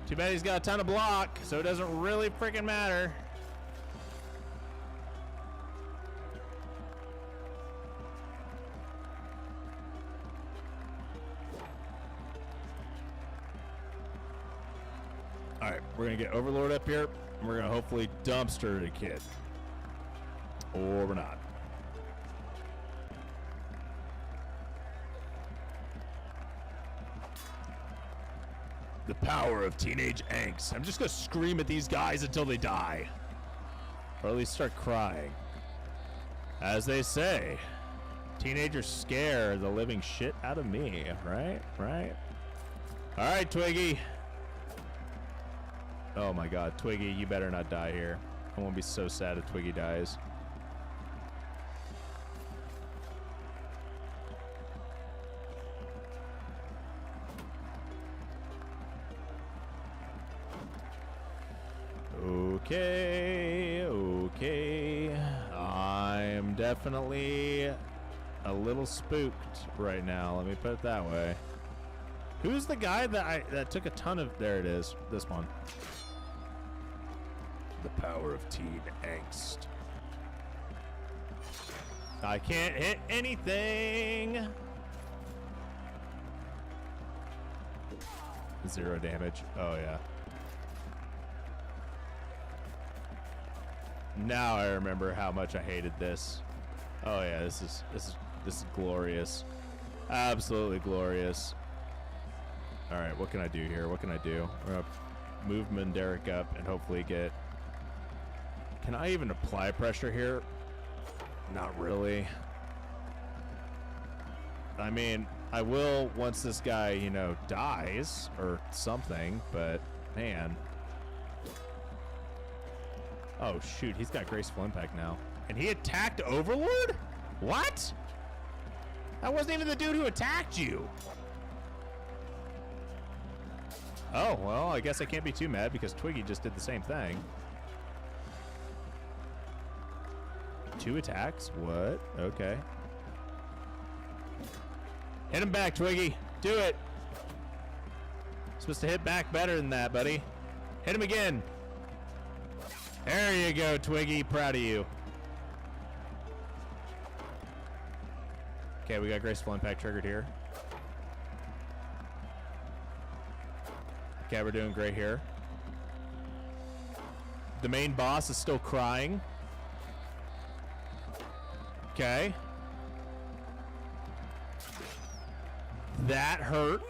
A: Too bad he's got a ton of block, so it doesn't really freaking matter. Alright, we're gonna get Overlord up here, and we're gonna hopefully dumpster the kid. Or we're not. The power of teenage angst. I'm just gonna scream at these guys until they die. Or at least start crying. As they say, teenagers scare the living shit out of me, right? Right? Alright, Twiggy. Oh my god, Twiggy, you better not die here. I won't be so sad if Twiggy dies. Okay. I'm definitely a little spooked right now. Let me put it that way. Who's the guy that took a ton of... There it is. This one. The power of teen angst. I can't hit anything. 0 damage. Oh, yeah. Now I remember how much I hated this. Oh yeah, this is glorious. Absolutely glorious. Alright, what can I do here? What can I do? We're gonna move Mundarik up and hopefully get... Can I even apply pressure here? Not really. I mean, I will once this guy, you know, dies or something, but man. Oh shoot, he's got graceful impact now. And he attacked Overlord? What? That wasn't even the dude who attacked you. Oh, well, I guess I can't be too mad because Twiggy just did the same thing. 2 attacks? What? Okay. Hit him back, Twiggy. Do it. Supposed to hit back better than that, buddy. Hit him again. There you go, Twiggy. Proud of you. Okay, we got Graceful Impact triggered here. Okay, we're doing great here. The main boss is still crying. Okay. That hurt.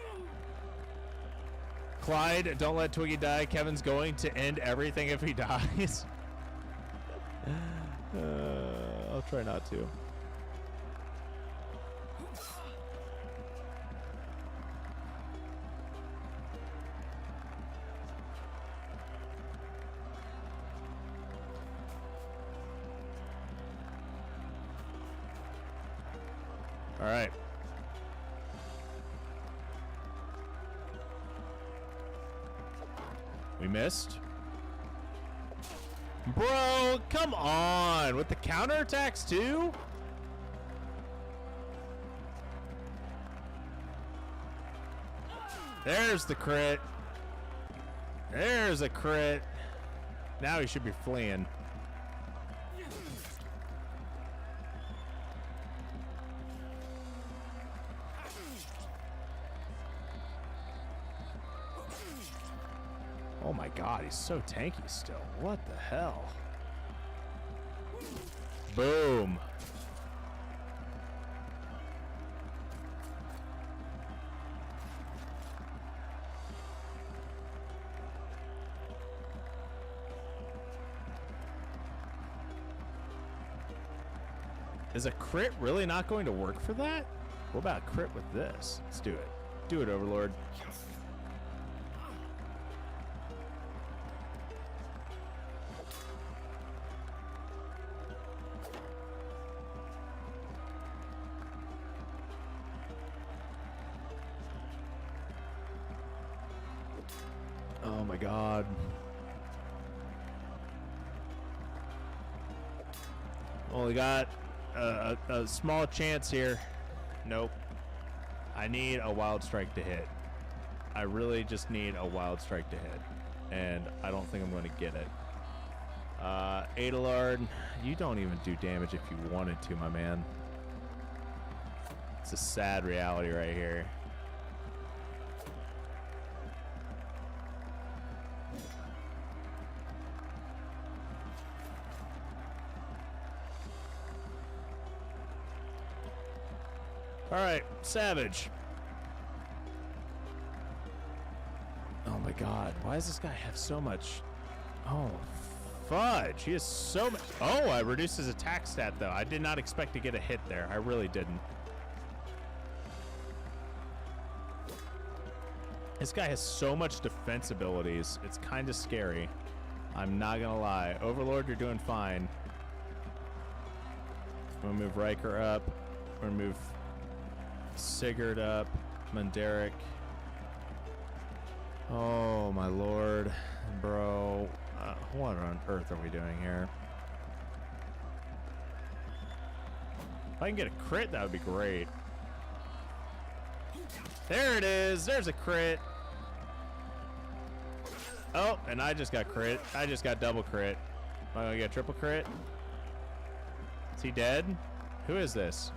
A: Clyde, don't let Twiggy die. Kevin's going to end everything if he dies. I'll try not to. All right. We missed. Bro, come on. With the counterattacks too? There's the crit. There's a crit. Now he should be fleeing. Oh my god, he's so tanky still. What the hell? Boom. Is a crit really not going to work for that? What about a crit with this? Let's do it. Do it, Overlord. Oh my god. Only got a small chance here. Nope. I need a wild strike to hit. I really just need a wild strike to hit. And I don't think I'm going to get it. Adalard, you don't even do damage if you wanted to, my man. It's a sad reality right here. All right, Savage. Oh my god, why does this guy have so much? Oh, fudge. He has so much. Oh, I reduced his attack stat, though. I did not expect to get a hit there. I really didn't. This guy has so much defense abilities. It's kind of scary. I'm not going to lie. Overlord, you're doing fine. I'm going to move Riker up. We're going to move Sigurd up, Munderic. Oh my lord, bro. What on earth are we doing here? If I can get a crit, that would be great. There it is. There's a crit. Oh, and I just got crit. I just got double crit. Am I gonna get triple crit? Is he dead? Who is this?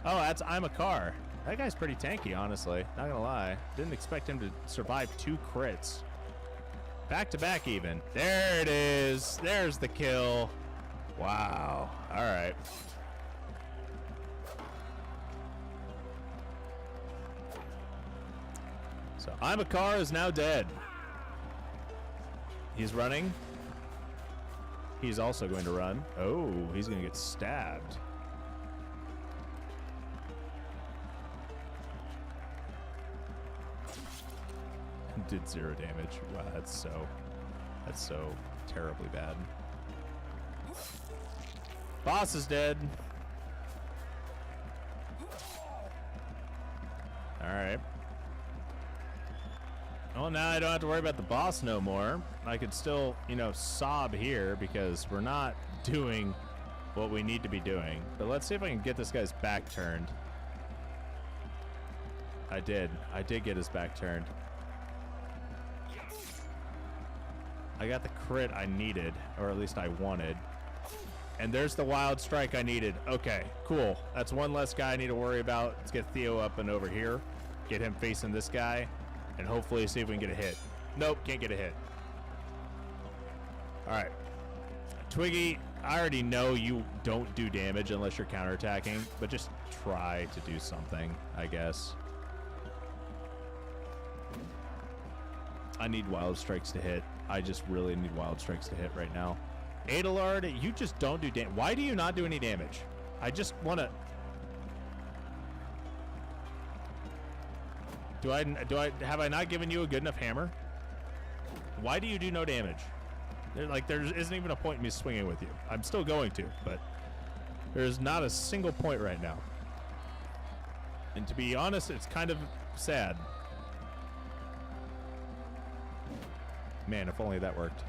A: Oh, that's I'm a car. That guy's pretty tanky, honestly. Not gonna lie. Didn't expect him to survive 2 crits. Back to back even. There it is. There's the kill. Wow. All right. So I'm a car is now dead. He's running. He's also going to run. Oh, he's going to get stabbed. Did 0 damage. Wow, that's so terribly bad. Boss is dead. Alright. Well, now I don't have to worry about the boss no more. I could still, you know, sob here because we're not doing what we need to be doing. But let's see if I can get this guy's back turned. I did get his back turned. I got the crit I needed, or at least I wanted. And there's the wild strike I needed. Okay, cool. That's one less guy I need to worry about. Let's get Theo up and over here. Get him facing this guy. And hopefully see if we can get a hit. Nope, can't get a hit. Alright. Twiggy, I already know you don't do damage unless you're counterattacking, but just try to do something, I guess. I need wild strikes to hit. I just really need wild strikes to hit right now. Adalard, you just don't do damage. Why do you not do any damage? I just want to... Have I not given you a good enough hammer? Why do you do no damage? There isn't even a point in me swinging with you. I'm still going to, but there's not a single point right now. And to be honest, it's kind of sad. Man, if only that worked.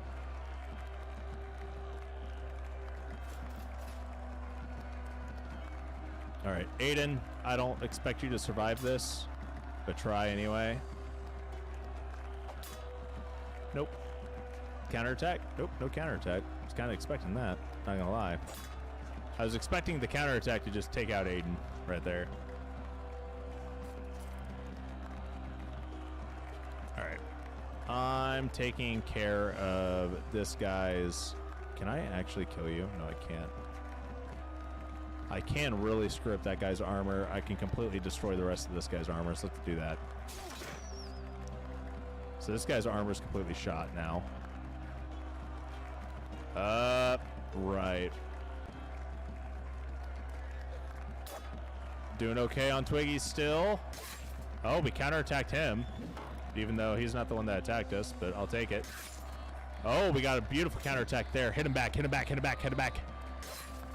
A: All right, Aiden, I don't expect you to survive this, but try anyway. Nope. Counterattack? Nope, no counterattack. I was kind of expecting that, not gonna lie. I was expecting the counterattack to just take out Aiden right there. All right. I'm taking care of this guy's... Can I actually kill you? No, I can't. I can really screw up that guy's armor. I can completely destroy the rest of this guy's armor, so let's do that. So this guy's armor is completely shot now. Right. Doing okay on Twiggy still. Oh, we counterattacked him. Even though he's not the one that attacked us, but I'll take it. Oh, we got a beautiful counterattack there. Hit him back, hit him back, hit him back, hit him back.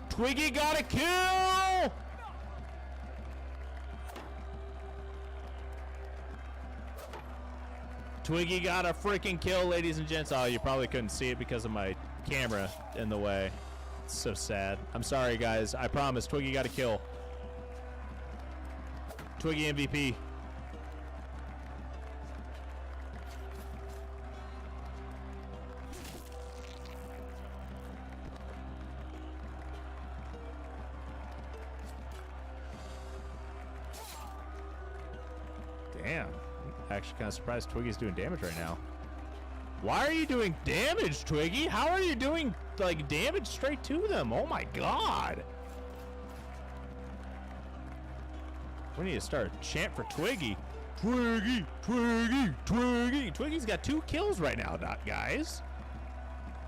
A: Twiggy got a kill! Twiggy got a freaking kill, ladies and gents. Oh, you probably couldn't see it because of my camera in the way. It's so sad. I'm sorry, guys. I promise, Twiggy got a kill. Twiggy MVP. Damn. Actually kind of surprised Twiggy's doing damage right now. Why are you doing damage, Twiggy? How are you doing, like, damage straight to them? Oh my god. We need to start a chant for Twiggy. Twiggy, Twiggy, Twiggy. Twiggy's got 2 kills right now, guys.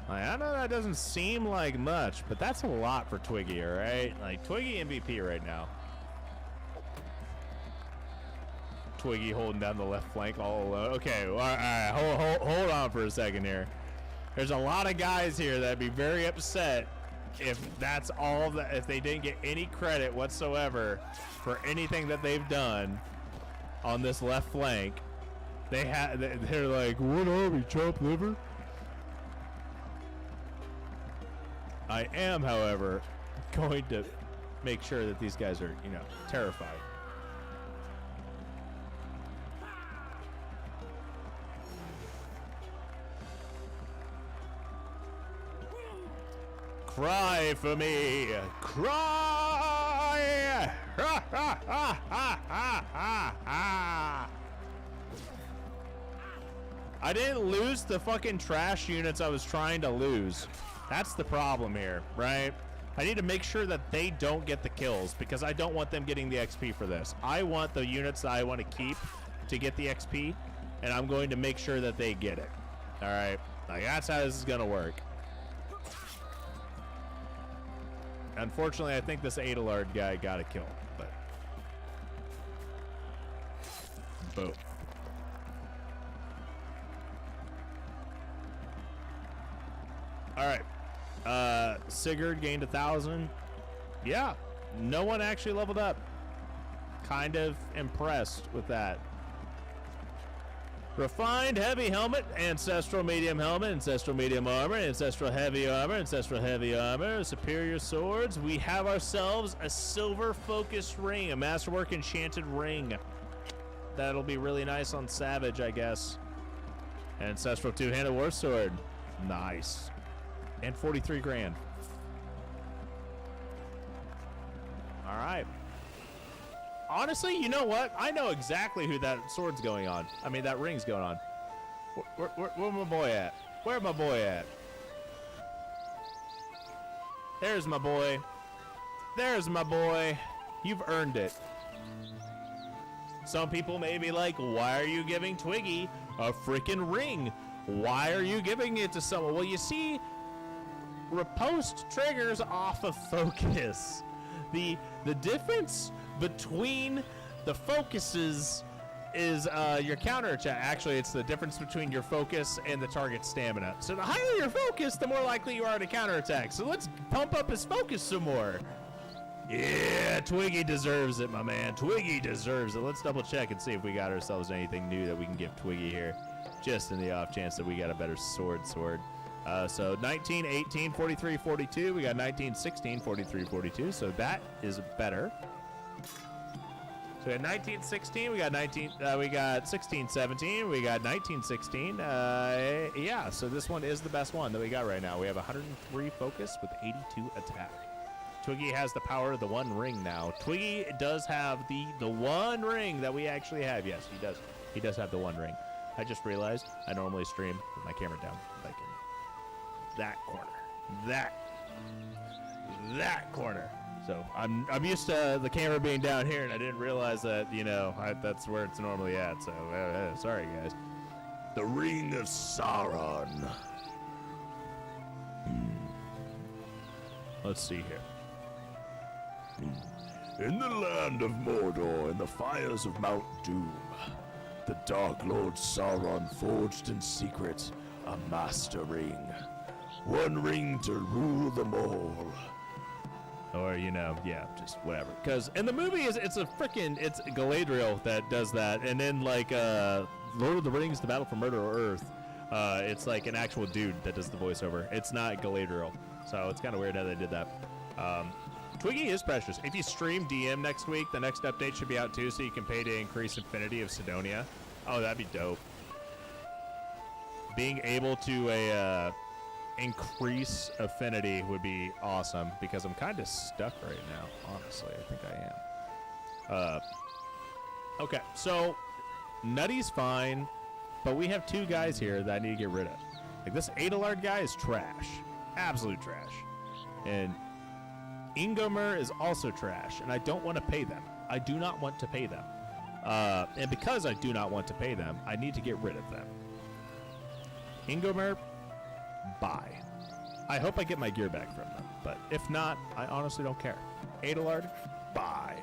A: I know that doesn't seem like much, but that's a lot for Twiggy, all right? Like, Twiggy MVP right now. Twiggy holding down the left flank all alone. Okay, all right, hold on for a second here. There's a lot of guys here that'd be very upset if that's all that, if they didn't get any credit whatsoever for anything that they've done on this left flank. They're like, what are we, chopped liver? I am, however, going to make sure that these guys are, you know, terrified. Cry for me, cry! Ha, ha, ha, ha, ha, ha. I didn't lose the fucking trash units I was trying to lose. That's the problem here, right? I need to make sure that they don't get the kills because I don't want them getting the XP for this. I want the units that I want to keep to get the XP, and I'm going to make sure that they get it. All right, like that's how this is gonna work. Unfortunately, I think this Adalard guy got a kill, but boom. All right, Sigurd gained 1,000. Yeah, no one actually leveled up. kind of impressed with that. Refined heavy helmet, ancestral medium helmet, ancestral medium armor, ancestral heavy armor, ancestral heavy armor, superior swords. We have ourselves a silver focus ring, a masterwork enchanted ring. That'll be really nice on Savage, I guess. Ancestral two-handed war sword. Nice. And 43 grand. All right. Honestly, you know what? I know exactly who that sword's going on. I mean, that ring's going on. Where my boy at? Where my boy at? There's my boy. There's my boy. You've earned it. Some people may be like, why are you giving Twiggy a freaking ring? Why are you giving it to someone? Well, you see, riposte triggers off of focus. The difference between the focuses is your counter attack. Actually, it's the difference between your focus and the target's stamina. So the higher your focus, the more likely you are to counterattack. So let's pump up his focus some more. Yeah, Twiggy deserves it, my man. Twiggy deserves it. Let's double check and see if we got ourselves anything new that we can give Twiggy here. Just in the off chance that we got a better sword. So 19, 18, 43, 42. We got 19, 16, 43, 42. So that is better. So we got 19, 16. We got 19. We got 16, 17. We got 19, 16. Yeah. So this one is the best one that we got right now. We have 103 focus with 82 attack. Twiggy has the power of the one ring now. Twiggy does have the one ring that we actually have. Yes, he does. He does have the one ring. I just realized I normally stream with my camera down, like in that corner, that corner. So I'm used to the camera being down here, and I didn't realize that, you know, that's where it's normally at. So sorry, guys. The Ring of Sauron. Let's see here. In the land of Mordor, in the fires of Mount Doom, the Dark Lord Sauron forged in secret a master ring. One ring to rule them all. Or, you know, yeah, just whatever. Because in the movie, it's Galadriel that does that. And then, like, Lord of the Rings, The Battle for Middle-earth, it's like an actual dude that does the voiceover. It's not Galadriel. So it's kind of weird how they did that. Twiggy is precious. If you stream DM next week, the next update should be out too, so you can pay to increase Infinity of Sidonia. Oh, that'd be dope. Being able to increase Affinity would be awesome, because I'm kind of stuck right now, honestly. I think I am. Okay, so Nutty's fine, but we have two guys here that I need to get rid of. Like, this Adalard guy is trash. Absolute trash. And Ingomar is also trash, and I don't want to pay them. I do not want to pay them. And because I do not want to pay them, I need to get rid of them. Ingomar, bye. I hope I get my gear back from them, but if not, I honestly don't care. Adalard, bye.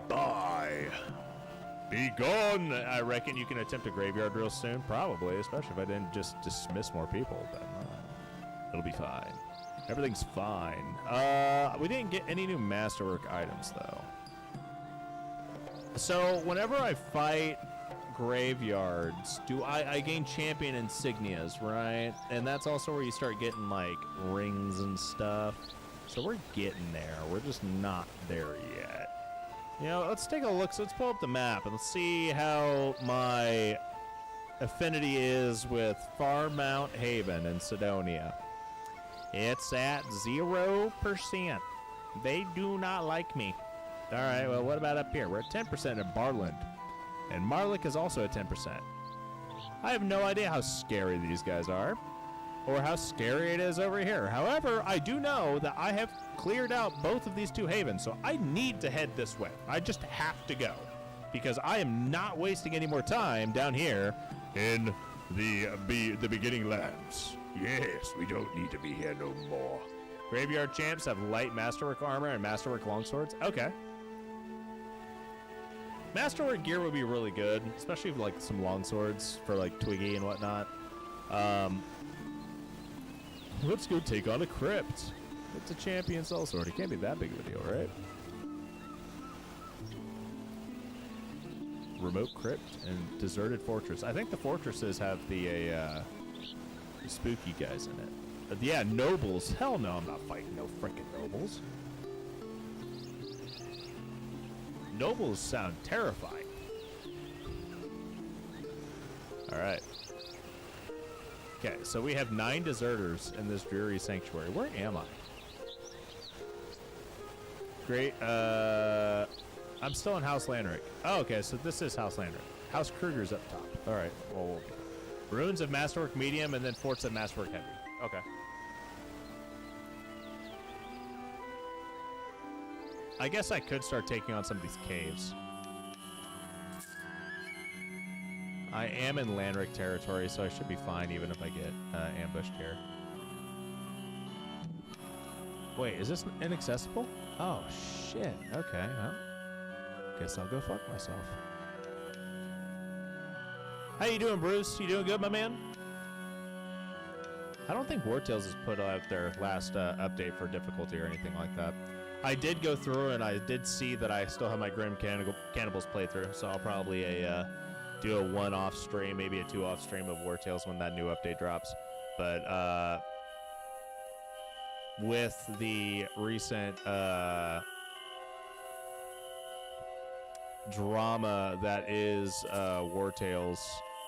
A: Bye. Be gone. I reckon you can attempt a graveyard real soon, probably, especially if I didn't just dismiss more people. Then it'll be fine. Everything's fine. We didn't get any new masterwork items, though. So, whenever I fight graveyards, I gain champion insignias, right? And that's also where you start getting, like, rings and stuff. So we're getting there. We're just not there yet. You know, let's take a look. So let's pull up the map and let's see how my affinity is with Farmount Haven in Sidonia. It's at 0%. They do not like me. All right, well, what about up here? We're at 10% at Barland. And Marlik is also at 10%. I have no idea how scary these guys are, or how scary it is over here. However, I do know that I have cleared out both of these two havens, so I need to head this way. I just have to go, because I am not wasting any more time down here in the beginning lands. Yes, we don't need to be here no more. Graveyard champs have light masterwork armor and masterwork longswords. Okay. Masterwork gear would be really good, especially with, like, some longswords for, like, Twiggy and whatnot. Let's go take on a crypt. It's a champion sellsword. It can't be that big of a deal, right? remote crypt and deserted fortress. I think the fortresses have the spooky guys in it. But yeah, nobles. Hell no, I'm not fighting no frickin' nobles. Nobles sound terrifying. All right. Okay, so we have 9 deserters in this dreary sanctuary. Where am I? Great. I'm still in House Landrick. Oh, okay, so this is House Landrick. House Kruger's up top. All right. Well, ruins of Masterwork Medium and then forts of Masterwork Heavy. Okay. I guess I could start taking on some of these caves. I am in Landrick territory, so I should be fine even if I get ambushed here. Wait, is this inaccessible? Oh, shit. Okay, well, guess I'll go fuck myself. How you doing, Bruce? You doing good, my man? I don't think Wartails has put out their last update for difficulty or anything like that. I did go through and I did see that I still have my Grim Cannibals playthrough, so I'll probably do a 1-off stream, maybe a 2-off stream of Wartails when that new update drops. But with the recent drama that is Wartails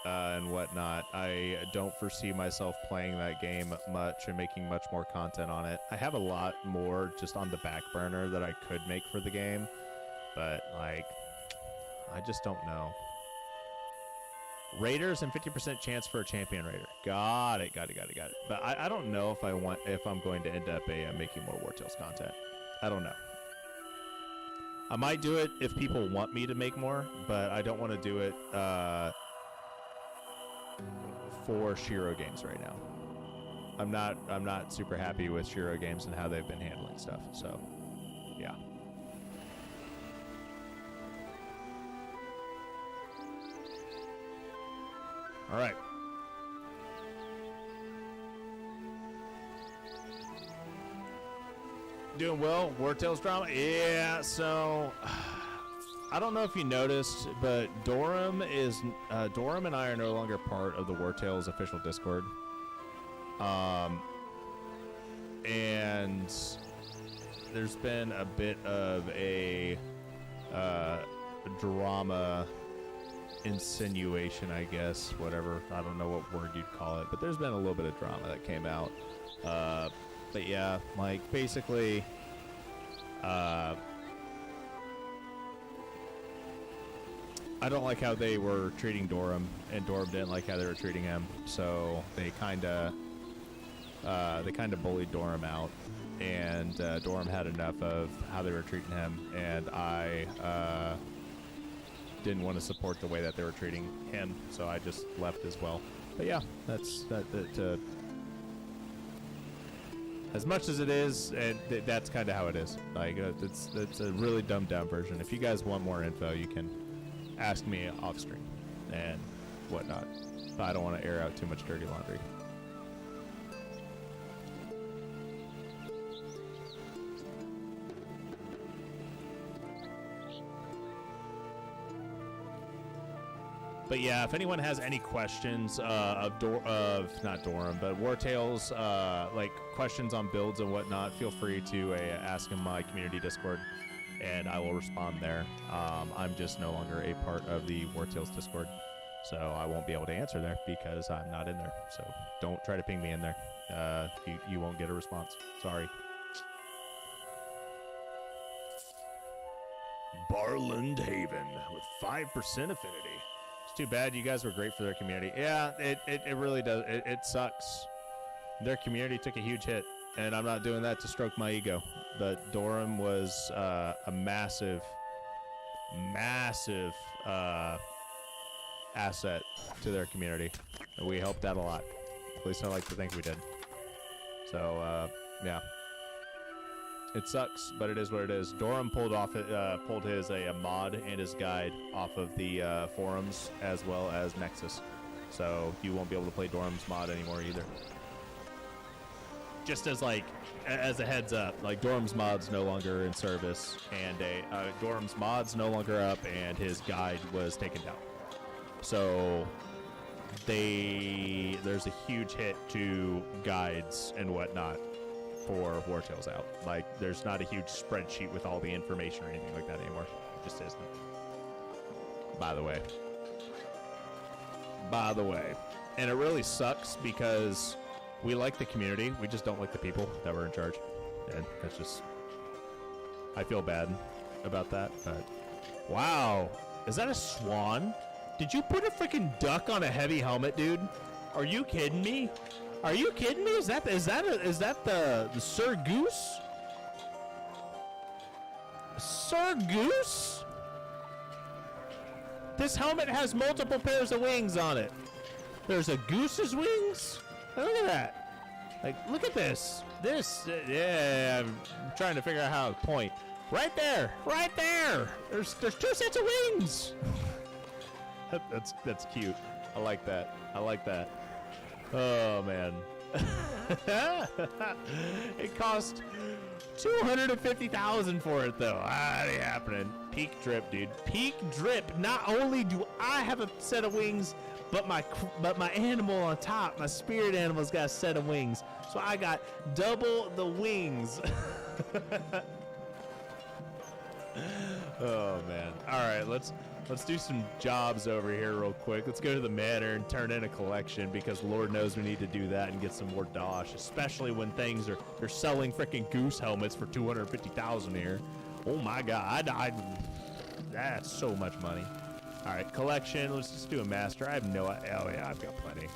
A: and whatnot, I don't foresee myself playing that game much and making much more content on it. I have a lot more just on the back burner that I could make for the game, but like, I just don't know. Raiders and 50% chance for a champion raider. Got it. But I don't know if I'm going to end up making more Wartails content. I don't know. I might do it if people want me to make more, but I don't want to do it for Shiro games right now. I'm not super happy with Shiro games and how they've been handling stuff. So, yeah. All right. Doing well. Wartails drama? Yeah, so I don't know if you noticed, but Dorum and I are no longer part of the Wartails official Discord. And there's been a bit of a drama insinuation, I guess, whatever. I don't know what word you'd call it, but there's been a little bit of drama that came out. But yeah, like basically, I don't like how they were treating Dorum, and Dorum didn't like how they were treating him. So they kind of bullied Dorum out, and Dorum had enough of how they were treating him, and I didn't want to support the way that they were treating him, so I just left as well. But yeah, that's as much as it is, and that's kind of how it is. Like, it's a really dumbed down version. If you guys want more info, you can ask me off stream and whatnot. But I don't want to air out too much dirty laundry. But yeah, if anyone has any questions not Dorum, but Wartails, like questions on builds and whatnot, feel free to ask in my community Discord, and I will respond there. I'm just no longer a part of the Wartails Discord, so I won't be able to answer there because I'm not in there. So don't try to ping me in there. You won't get a response. Sorry. Barland Haven with 5% affinity. It's too bad. You guys were great for their community. Yeah, it really does. It sucks. Their community took a huge hit, and I'm not doing that to stroke my ego. But Dorum was a massive asset to their community. And we helped out a lot. At least I like to think we did. So, yeah. It sucks, but it is what it is. Dorum pulled his mod and his guide off of the forums as well as Nexus, so you won't be able to play Dorum's mod anymore either. just as like as a heads up, like Dorm's mod's no longer in service, and Dorm's mod's no longer up, and his guide was taken down. So there's a huge hit to guides and whatnot for War Tales out. Like, there's not a huge spreadsheet with all the information or anything like that anymore. It just isn't. By the way. And it really sucks because we like the community. We just don't like the people that were in charge. And that's just... I feel bad about that, but... Wow. Is that a swan? Did you put a freaking duck on a heavy helmet, dude? Are you kidding me? Are you kidding me? Is that the Sir Goose? Sir Goose? This helmet has multiple pairs of wings on it. There's a goose's wings? Look at that. Like, look at this. Yeah, I'm trying to figure out how to point. Right there. There's two sets of wings. That's cute. I like that. Oh, man. It cost $250,000 for it, though. That ain't happening. Peak drip, dude. Peak drip. Not only do I have a set of wings, but my animal on top, my spirit animal's got a set of wings. So I got double the wings. Oh, man. All right, let's do some jobs over here real quick. Let's go to the manor and turn in a collection, because Lord knows we need to do that and get some more dosh, especially when they're selling freaking goose helmets for $250,000 here. Oh my God, that's so much money. All right, collection. Let's just do a master. I have no idea. Oh yeah, I've got plenty.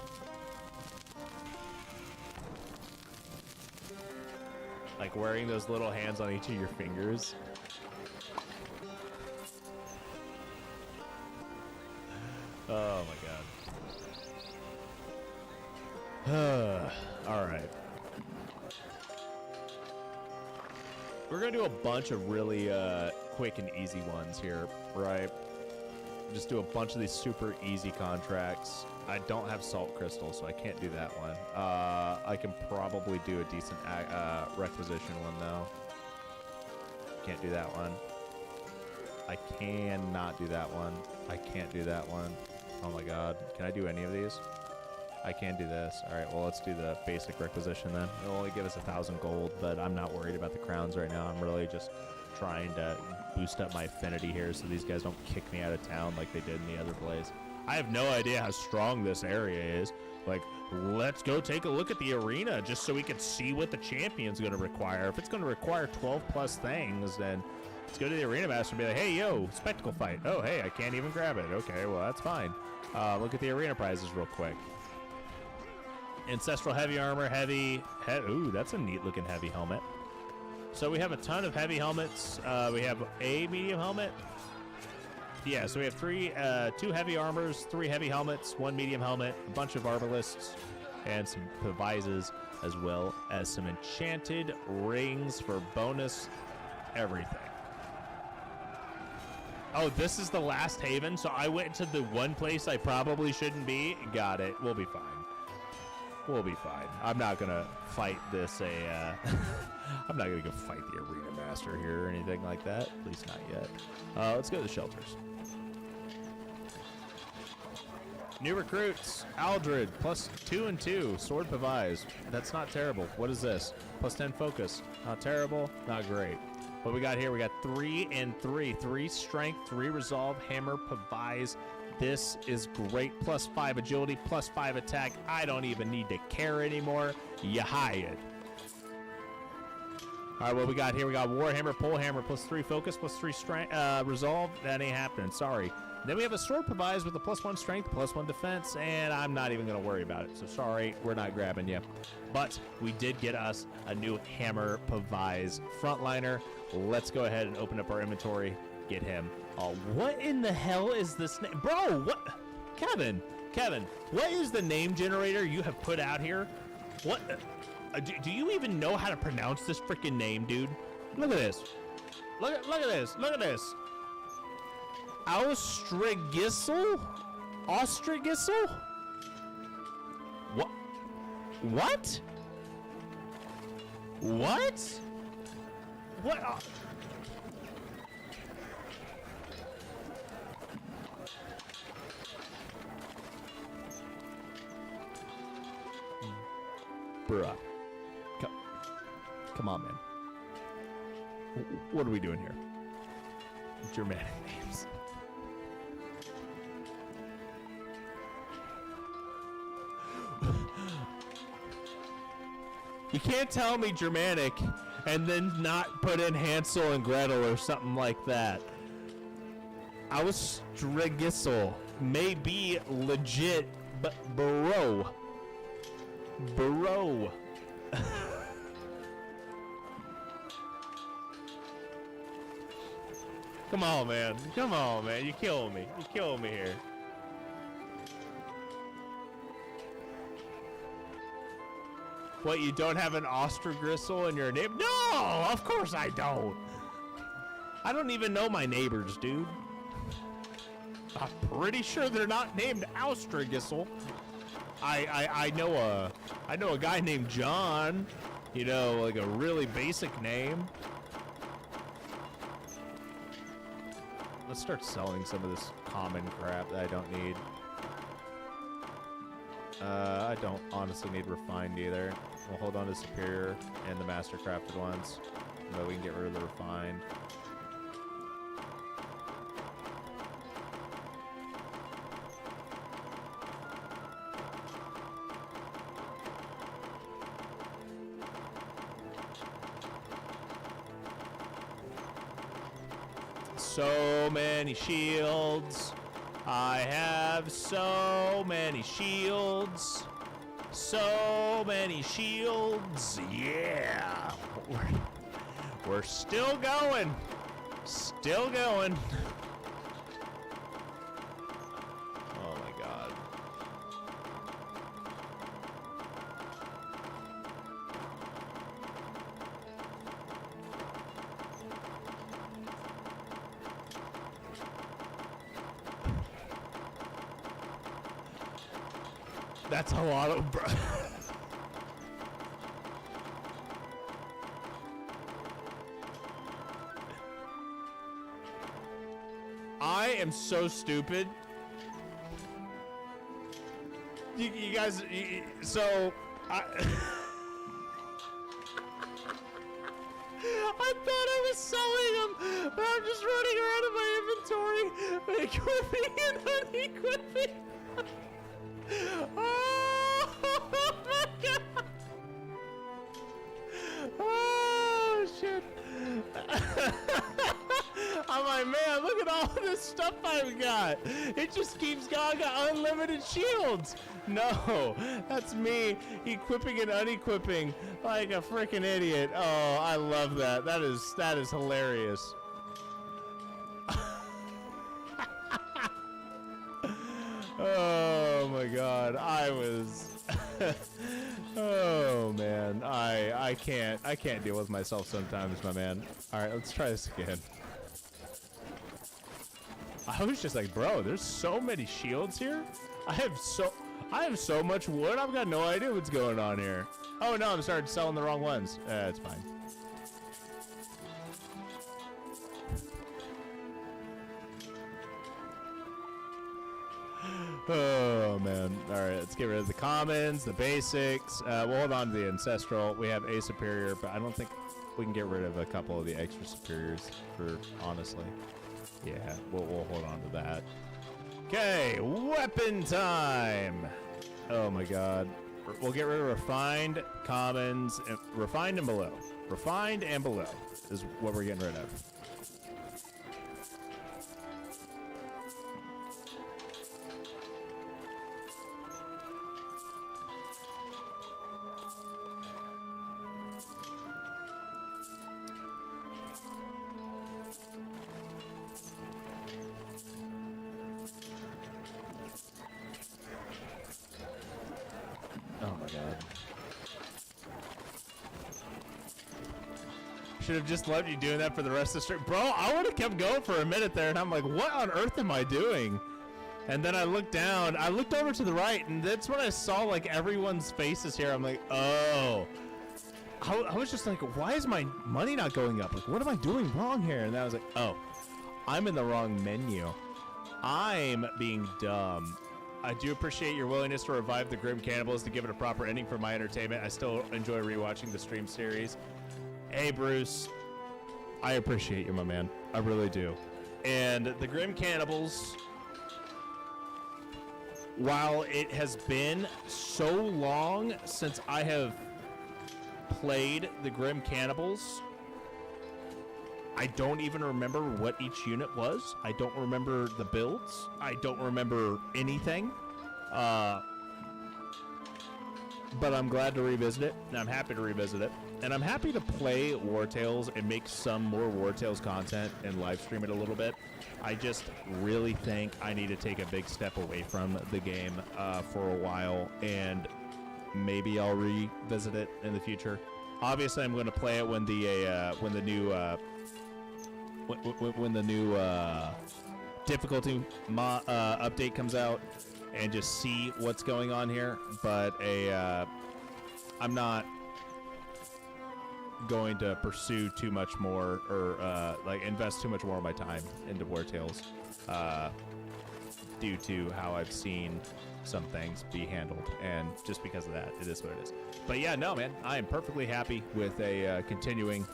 A: Like wearing those little hands on each of your fingers. Oh my God. All right. We're gonna do a bunch of really quick and easy ones here, right? Just do a bunch of these super easy contracts. I don't have salt crystal, so I can't do that one. I can probably do a decent requisition one though. Can't do that one. I cannot do that one. I can't do that one. Oh my God. Can I do any of these? I can do this. All right, well, let's do the basic requisition then. It'll only give us 1,000 gold, but I'm not worried about the crowns right now. I'm really just trying to boost up my affinity here so these guys don't kick me out of town like they did in the other place. I have no idea how strong this area is. Like, let's go take a look at the arena just so we can see what the champion's going to require. If it's going to require 12 plus things, then let's go to the arena master and be like, hey, yo, spectacle fight. Oh, hey, I can't even grab it. Okay, well, that's fine. Look at the arena prizes real quick. Ancestral heavy armor, ooh, that's a neat looking heavy helmet. So we have a ton of heavy helmets. We have a medium helmet. Yeah, so we have 2 heavy armors, 3 heavy helmets, 1 medium helmet, a bunch of arbalists, and some Pavises, as well as some enchanted rings for bonus everything. Oh, this is the last haven, so I went to the one place I probably shouldn't be. Got it. We'll be fine. We'll be fine. I'm not gonna fight this. I'm not gonna go fight the arena master here or anything like that. At least not yet. Let's go to the shelters. New recruits. Aldred, plus 2 and 2. Sword Pavise. That's not terrible. What is this? Plus 10 focus. Not terrible. Not great. What we got here? We got 3 and 3. 3 strength, 3 resolve, hammer, Pavise. This is great. Plus 5 agility, plus 5 attack. I don't even need to care anymore. You hired. All right, what we got here? We got Warhammer, Polehammer, plus 3 focus, plus 3 strength, resolve. That ain't happening. Sorry. Then we have a sword Pavise with a plus 1 strength, plus 1 defense, and I'm not even going to worry about it. So sorry, we're not grabbing you. But we did get us a new hammer Pavise frontliner. Let's go ahead and open up our inventory. Get him. Oh, what in the hell is this name? Bro, what? Kevin, what is the name generator you have put out here? What? Do you even know how to pronounce this freaking name, dude? Look at this. Look at this. Look at this. Austrigissel? What? What? What? What? Bruh. Come on, man. What are we doing here? Germanic names. You can't tell me Germanic and then not put in Hansel and Gretel or something like that. I was Strigisel. May be legit, but bro. Bro. Come on, man. Come on, man. You're killing me. You're killing me here. What, you don't have an Ostrogristle in your name? No, of course I don't. I don't even know my neighbors, dude. I'm pretty sure they're not named Ostrogristle. I know a guy named John. You know, like a really basic name. Let's start selling some of this common crap that I don't need. I don't honestly need refined either. We'll hold on to superior and the master crafted ones, but we can get rid of the refined. So many shields. I have so many shields. So many shields. Yeah. We're still going. Still going. Oh my god. That's a lot of I am so stupid. You guys, so I I thought I was selling them, but I'm just running around in my inventory, equipping and unequipping. Oh my god! Oh shit! I'm like, man, look at all this stuff I've got. It just keeps going. I got unlimited shields. No, that's me equipping and unequipping like a freaking idiot. Oh, I love that. That is hilarious. Oh my god, I was oh man, I can't deal with myself sometimes, my man. Alright, let's try this again. I was just like, bro, there's so many shields here. I have so much wood, I've got no idea what's going on here. Oh no, I'm starting selling the wrong ones. It's fine. Oh man. Alright, let's get rid of the commons, the basics. We'll hold on to the ancestral. We have a superior, but I don't think we can get rid of a couple of the extra superiors for honestly. Yeah, we'll hold on to that. Okay, weapon time. Oh my god. We'll get rid of refined, commons, and refined and below. Refined and below is what we're getting rid of. Oh my god. Should have just left you doing that for the rest of the stream. Bro, I would have kept going for a minute there and I'm like, what on earth am I doing? And then I looked down, I looked over to the right and that's when I saw like everyone's faces here. I'm like, oh, I was just like, why is my money not going up? Like, what am I doing wrong here? And then I was like, oh, I'm in the wrong menu. I'm being dumb. I do appreciate your willingness to revive the Grim Cannibals to give it a proper ending for my entertainment. I still enjoy rewatching the stream series. Hey, Bruce. I appreciate you, my man. I really do. And the Grim Cannibals, while it has been so long since I have played the Grim Cannibals, I don't even remember what each unit was. I don't remember the builds. I don't remember anything. But I'm glad to revisit it, and I'm happy to revisit it. And I'm happy to play War Tales and make some more War Tales content and live stream it a little bit. I just really think I need to take a big step away from the game for a while, and maybe I'll revisit it in the future. Obviously, I'm going to play it when the new difficulty update comes out, and just see what's going on here. But I'm not going to pursue too much more, or like invest too much more of my time into War Tales, due to how I've seen some things be handled, and just because of that, it is what it is. But yeah, no, man, I am perfectly happy with continuing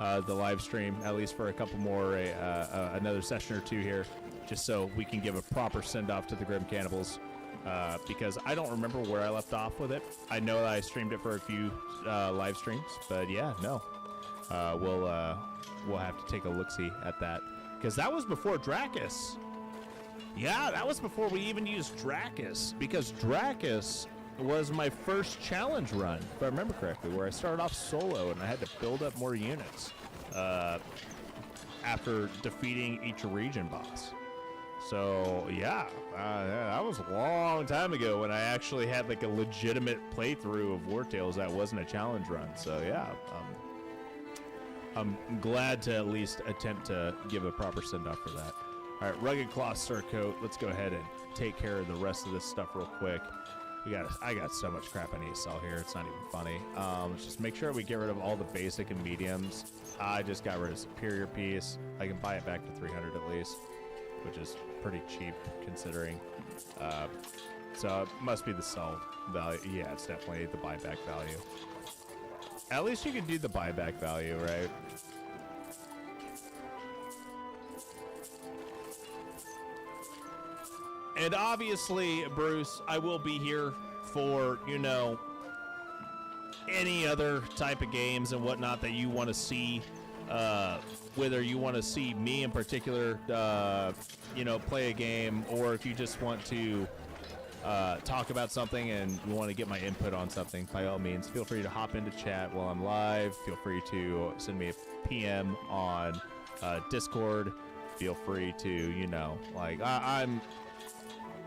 A: the live stream, at least for a couple more, another session or two here, just so we can give a proper send-off to the Grim Cannibals, because I don't remember where I left off with it. I know that I streamed it for a few live streams, but yeah, no. We'll have to take a look-see at that, because that was before Dracus. Yeah, that was before we even used Dracus, because Dracus was my first challenge run, if I remember correctly, where I started off solo and I had to build up more units after defeating each region boss. So yeah, that was a long time ago when I actually had like a legitimate playthrough of War Tales that wasn't a challenge run. So yeah, I'm glad to at least attempt to give a proper send-off for that. All right, Rugged Cloth Surcoat. Let's go ahead and take care of the rest of this stuff real quick. I got so much crap I need to sell here. It's not even funny. Let's just make sure we get rid of all the basic and mediums. I just got rid of Superior Piece. I can buy it back for 300 at least, which is pretty cheap considering. So it must be the sell value. Yeah, it's definitely the buyback value. At least you can do the buyback value, right? And obviously, Bruce, I will be here for, you know, any other type of games and whatnot that you want to see. Whether you want to see me in particular, you know, play a game, or if you just want to talk about something and you want to get my input on something, by all means, feel free to hop into chat while I'm live. Feel free to send me a PM on Discord. Feel free to, you know, like,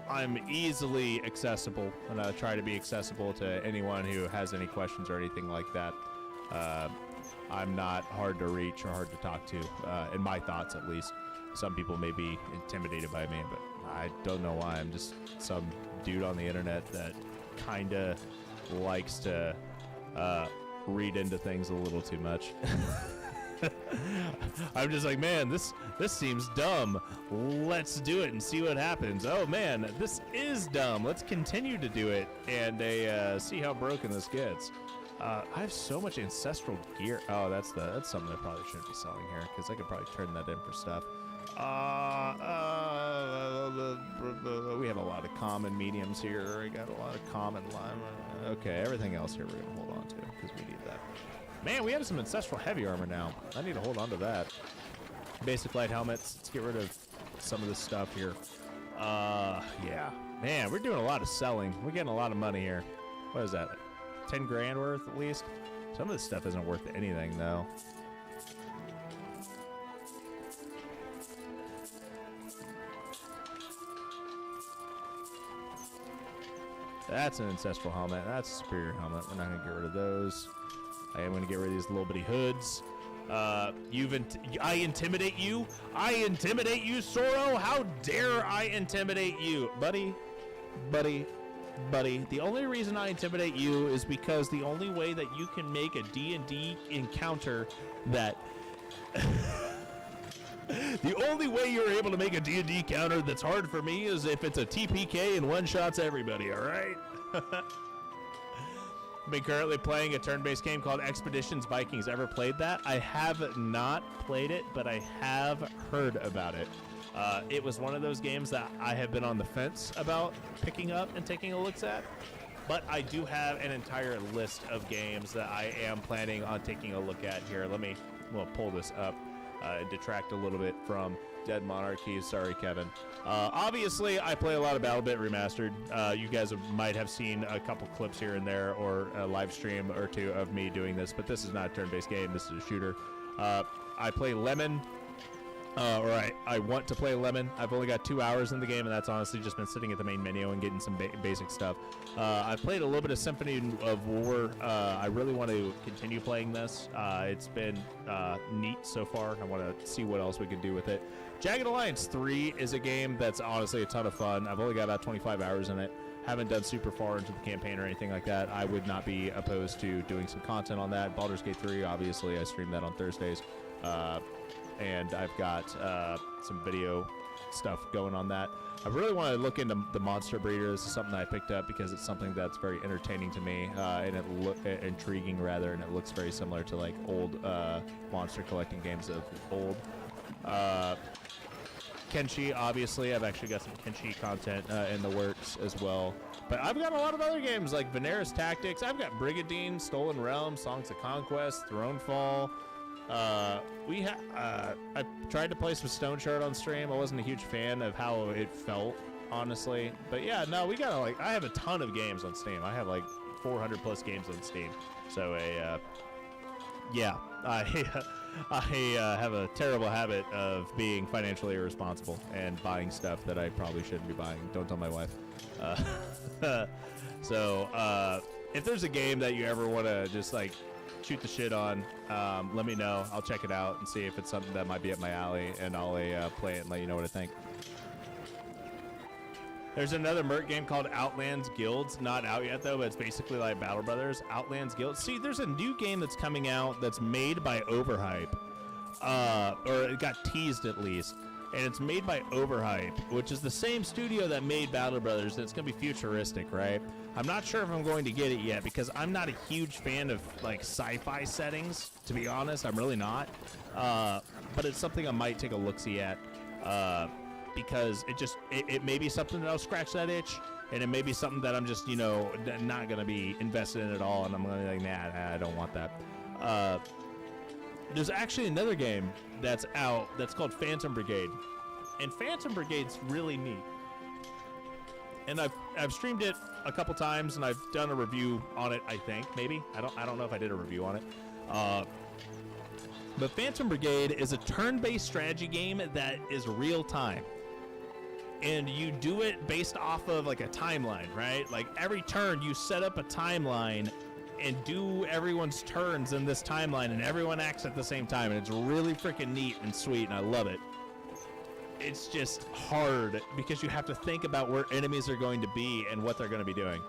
A: I'm easily accessible, and I try to be accessible to anyone who has any questions or anything like that. I'm not hard to reach or hard to talk to, in my thoughts at least. Some people may be intimidated by me, but I don't know why. I'm just some dude on the internet that kind of likes to read into things a little too much. I'm just like, man, this seems dumb. Let's do it and see what happens. Oh man, this is dumb. Let's continue to do it and see how broken this gets. I have so much ancestral gear. Oh, that's something I probably shouldn't be selling here, because I could probably turn that in for stuff. We have a lot of common mediums here. I got a lot of common lime. Okay, everything else here we're gonna hold on to because we need that. Man, we have some ancestral heavy armor now. I need to hold on to that. Basic light helmets. Let's get rid of some of this stuff here. Yeah. Man, we're doing a lot of selling. We're getting a lot of money here. What is that? 10 grand worth at least? Some of this stuff isn't worth anything though. That's an ancestral helmet. That's a superior helmet. We're not going to get rid of those. I am going to get rid of these little bitty hoods. I intimidate you? I intimidate you, Soro? How dare I intimidate you? Buddy, buddy, the only reason I intimidate you is because the only way that you can make a D&D encounter that... The only way you're able to make a D&D counter that's hard for me is if it's a TPK and one-shots everybody, all right? I've been currently playing a turn-based game called Expeditions Vikings. Ever played that? I have not played it, but I have heard about it. It was one of those games that I have been on the fence about picking up and taking a look at, but I do have an entire list of games that I am planning on taking a look at here. We'll pull this up. Detract a little bit from Dead Monarchy. Sorry, Kevin. Obviously, I play a lot of BattleBit Remastered. You guys might have seen a couple clips here and there, or a live stream or two of me doing this, but this is not a turn-based game. This is a shooter. I play Lemon. I want to play Lemon. I've only got 2 hours in the game, and that's honestly just been sitting at the main menu and getting some basic stuff. I've played a little bit of Symphony of War. I really want to continue playing this. It's been neat so far. I want to see what else we can do with it. Jagged Alliance 3 is a game that's honestly a ton of fun. I've only got about 25 hours in it. Haven't done super far into the campaign or anything like that. I would not be opposed to doing some content on that. Baldur's Gate 3, obviously, I stream that on Thursdays. And I've got some video stuff going on that. I really want to look into the Monster Breeder. This is something that I picked up because it's something that's very entertaining to me, and intriguing rather, and it looks very similar to like old monster collecting games of old. Kenshi, obviously, I've actually got some Kenshi content in the works as well. But I've got a lot of other games like Veneris Tactics. I've got Brigadine, Stolen Realms, Songs of Conquest, Thronefall. I tried to play some Stone Shard on stream. I wasn't a huge fan of how it felt, honestly. But yeah, no, we got I have a ton of games on Steam. I have like 400 plus games on Steam. So yeah, I have a terrible habit of being financially irresponsible and buying stuff that I probably shouldn't be buying. Don't tell my wife. So if there's a game that you ever want to just like shoot the shit on, let me know. I'll check it out and see if it's something that might be up my alley, and I'll play it and let you know what I think. There's another Merc game called Outlands Guilds. Not out yet, though, but it's basically like Battle Brothers. Outlands Guilds. See, there's a new game that's coming out that's made by Overhype. Or it got teased, at least. And it's made by Overhype, which is the same studio that made Battle Brothers, and it's going to be futuristic, right? I'm not sure if I'm going to get it yet, because I'm not a huge fan of, like, sci-fi settings, to be honest. I'm really not. But it's something I might take a look-see at. Because it may be something that I'll scratch that itch, and it may be something that I'm just, not going to be invested in at all, and I'm going to be like, nah, I don't want that. There's actually another game that's out that's called Phantom Brigade, and Phantom Brigade's really neat. And I've streamed it a couple times, and I've done a review on it, I think, maybe. I don't know if I did a review on it. But Phantom Brigade is a turn-based strategy game that is real-time. And you do it based off of like a timeline, right? Like every turn you set up a timeline and do everyone's turns in this timeline, and everyone acts at the same time, and it's really freaking neat and sweet, and I love it. It's just hard because you have to think about where enemies are going to be and what they're going to be doing.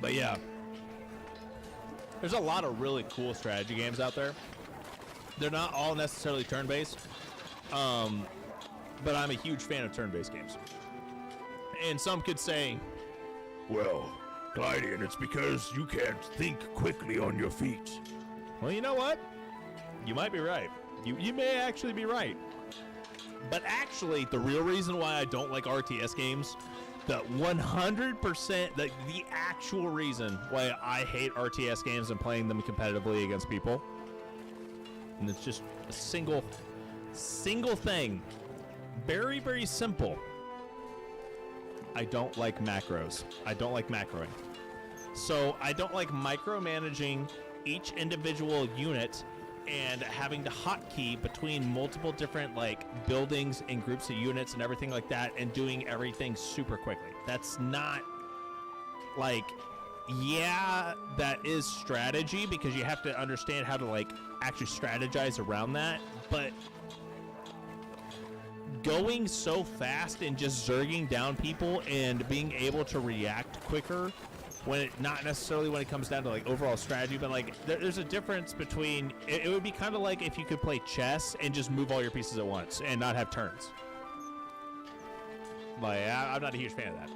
A: But yeah, there's a lot of really cool strategy games out there. They're not all necessarily turn-based, but I'm a huge fan of turn-based games. And some could say, well, Clydian, it's because you can't think quickly on your feet. Well, you know what? You might be right. You may actually be right. But actually, the real reason why I don't like RTS games, the 100%, the actual reason why I hate RTS games and playing them competitively against people, and it's just a single thing. Very, very simple. I don't like macros. I don't like macroing. So I don't like micromanaging each individual unit and having to hotkey between multiple different like buildings and groups of units and everything like that, and doing everything super quickly. That's not like yeah, that is strategy because you have to understand how to like actually strategize around that, but going so fast and just zerging down people and being able to react quicker when it, not necessarily when it comes down to like overall strategy, but like there's a difference between it would be kind of like if you could play chess and just move all your pieces at once and not have turns. Like I'm not a huge fan of that.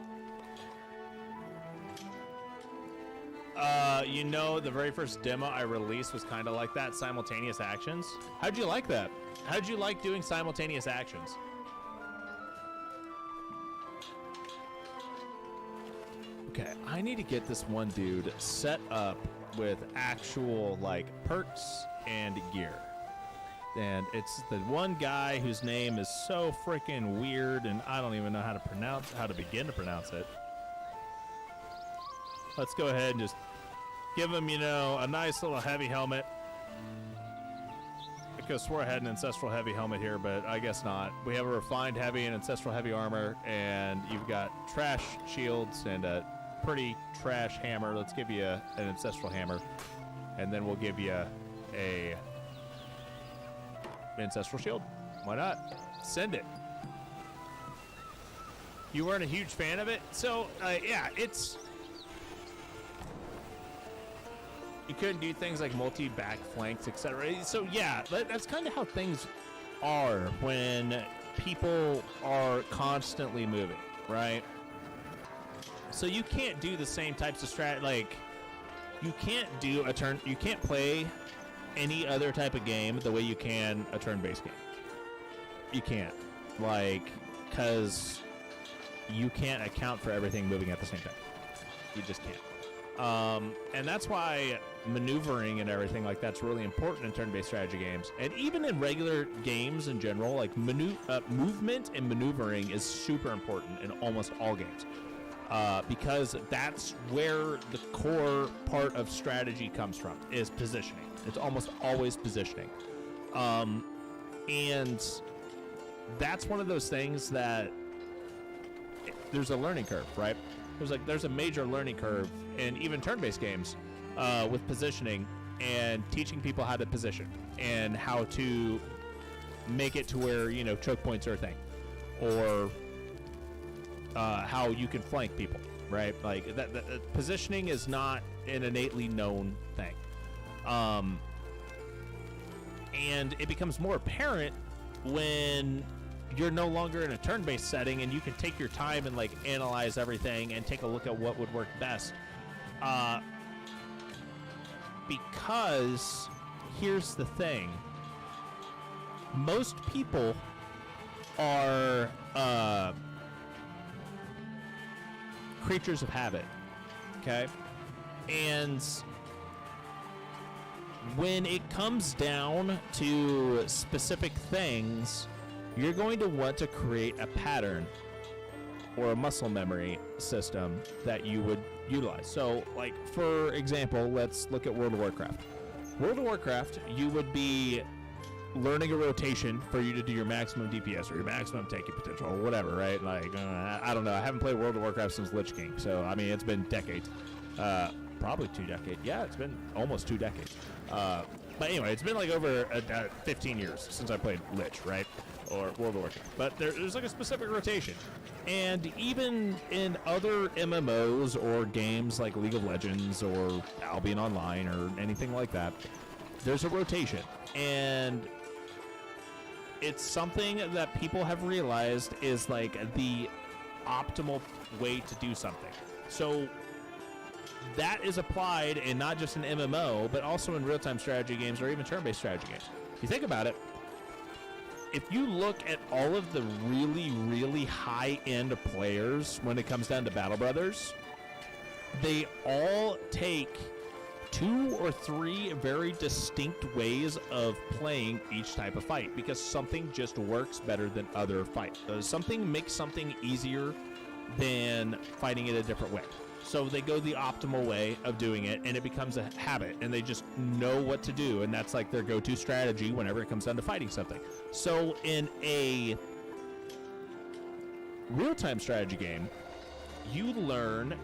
A: You know, the very first demo I released was kind of like that, simultaneous actions. How'd you like that? How'd you like doing simultaneous actions? Okay, I need to get this one dude set up with actual, like, perks and gear. And it's the one guy whose name is so freaking weird, and I don't even know how to begin to pronounce it. Let's go ahead and just give him, you know, a nice little heavy helmet. I could have swore I had an ancestral heavy helmet here, but I guess not. We have a refined heavy and ancestral heavy armor, and you've got trash shields and a pretty trash hammer. Let's give you an ancestral hammer, and then we'll give you a ancestral shield. Why not? Send it. You weren't a huge fan of it? So, yeah, it's... You couldn't do things like multi-back flanks, etc. So, yeah, that's kind of how things are when people are constantly moving, right? So you can't do the same types of strat. Like, you can't do a turn. You can't play any other type of game the way you can a turn-based game. You can't, like, because you can't account for everything moving at the same time. You just can't. And that's why maneuvering and everything like that's really important in turn-based strategy games, and even in regular games in general. Like movement and maneuvering is super important in almost all games. Because that's where the core part of strategy comes from, is positioning. It's almost always positioning. And that's one of those things that there's a learning curve, right? There's a major learning curve in even turn-based games with positioning and teaching people how to position and how to make it to where, you know, choke points are a thing, or how you can flank people, right? Like that positioning is not an innately known thing. And it becomes more apparent when you're no longer in a turn-based setting and you can take your time and like analyze everything and take a look at what would work best. Because here's the thing. Most people are creatures of habit, okay? And when it comes down to specific things, you're going to want to create a pattern or a muscle memory system that you would utilize. So, like, for example, let's look at World of Warcraft. World of Warcraft, you would be learning a rotation for you to do your maximum DPS or your maximum tanky potential or whatever, right? Like, I don't know. I haven't played World of Warcraft since Lich King, so, I mean, it's been decades. Probably 2 decades. Yeah, it's been almost 2 decades. But anyway, it's been like over 15 years since I played Lich, right? Or World of Warcraft. But there's like a specific rotation. And even in other MMOs or games like League of Legends or Albion Online or anything like that, there's a rotation. And it's something that people have realized is like the optimal way to do something. So that is applied in not just an MMO, but also in real-time strategy games or even turn-based strategy games. If you think about it, if you look at all of the really, really high-end players when it comes down to Battle Brothers, they all take 2 or 3 very distinct ways of playing each type of fight because something just works better than other fights. Something makes something easier than fighting it a different way. So they go the optimal way of doing it, and it becomes a habit, and they just know what to do, and that's like their go-to strategy whenever it comes down to fighting something. So in a real-time strategy game, you learn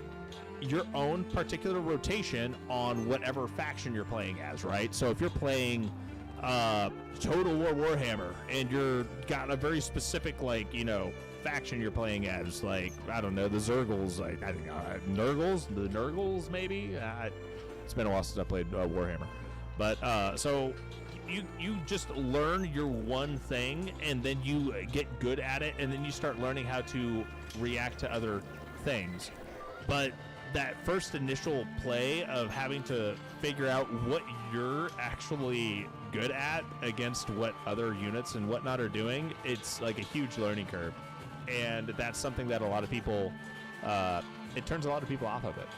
A: your own particular rotation on whatever faction you're playing as, right? So if you're playing Total War Warhammer and you're got a very specific, like, you know, faction you're playing as, like, I don't know, the Zergles, I think the Nurgles maybe. It's been a while since I played Warhammer, but so you just learn your one thing, and then you get good at it, and then you start learning how to react to other things. But that first initial play of having to figure out what you're actually good at against what other units and whatnot are doing, it's like a huge learning curve. And that's something that a lot of people, it turns a lot of people off of it.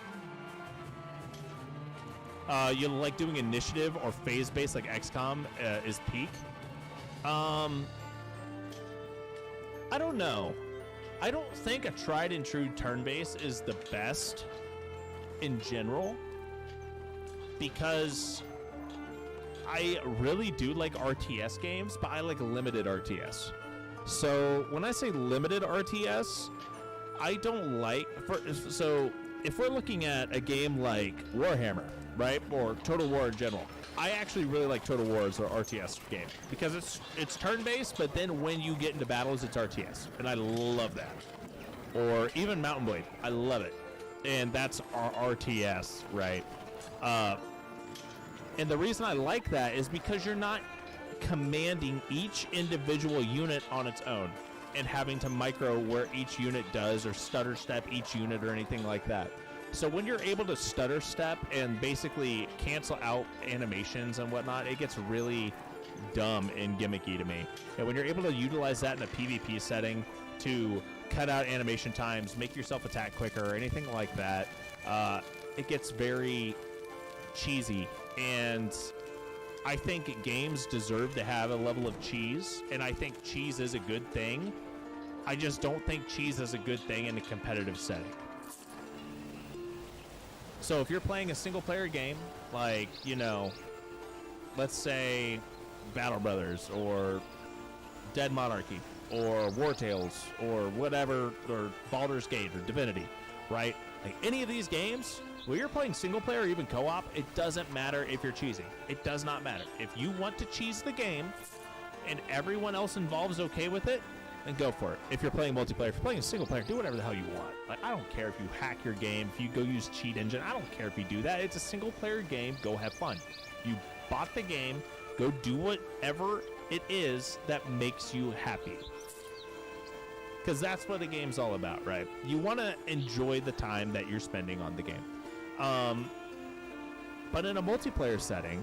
A: You like doing initiative or phase-based like XCOM is peak. I don't know. I don't think a tried and true turn-based is the best in general, because I really do like RTS games, but I like limited RTS. So when I say limited RTS, I don't like, so if we're looking at a game like Warhammer, right, or Total War in general, I actually really like Total War as an RTS game because it's turn-based, but then when you get into battles, it's RTS, and I love that. Or even Mountain Blade, I love it, and that's our RTS, right? And the reason I like that is because you're not commanding each individual unit on its own and having to micro where each unit does or stutter step each unit or anything like that. So when you're able to stutter step and basically cancel out animations and whatnot, it gets really dumb and gimmicky to me. And when you're able to utilize that in a PvP setting to cut out animation times, make yourself attack quicker or anything like that, it gets very cheesy. And I think games deserve to have a level of cheese, and I think cheese is a good thing. I just don't think cheese is a good thing in a competitive setting. So if you're playing a single-player game, like, you know, let's say Battle Brothers or Dead Monarchy or War Tales or whatever, or Baldur's Gate or Divinity, right? Like any of these games, when you're playing single-player or even co-op, it doesn't matter if you're cheesing. It does not matter. If you want to cheese the game and everyone else involved is okay with it, then go for it. If you're playing multiplayer, if you're playing a single player, do whatever the hell you want. Like, I don't care if you hack your game, if you go use cheat engine, I don't care if you do that. It's a single player game, go have fun. You bought the game, go do whatever it is that makes you happy. Because that's what the game's all about, right? You want to enjoy the time that you're spending on the game. But in a multiplayer setting,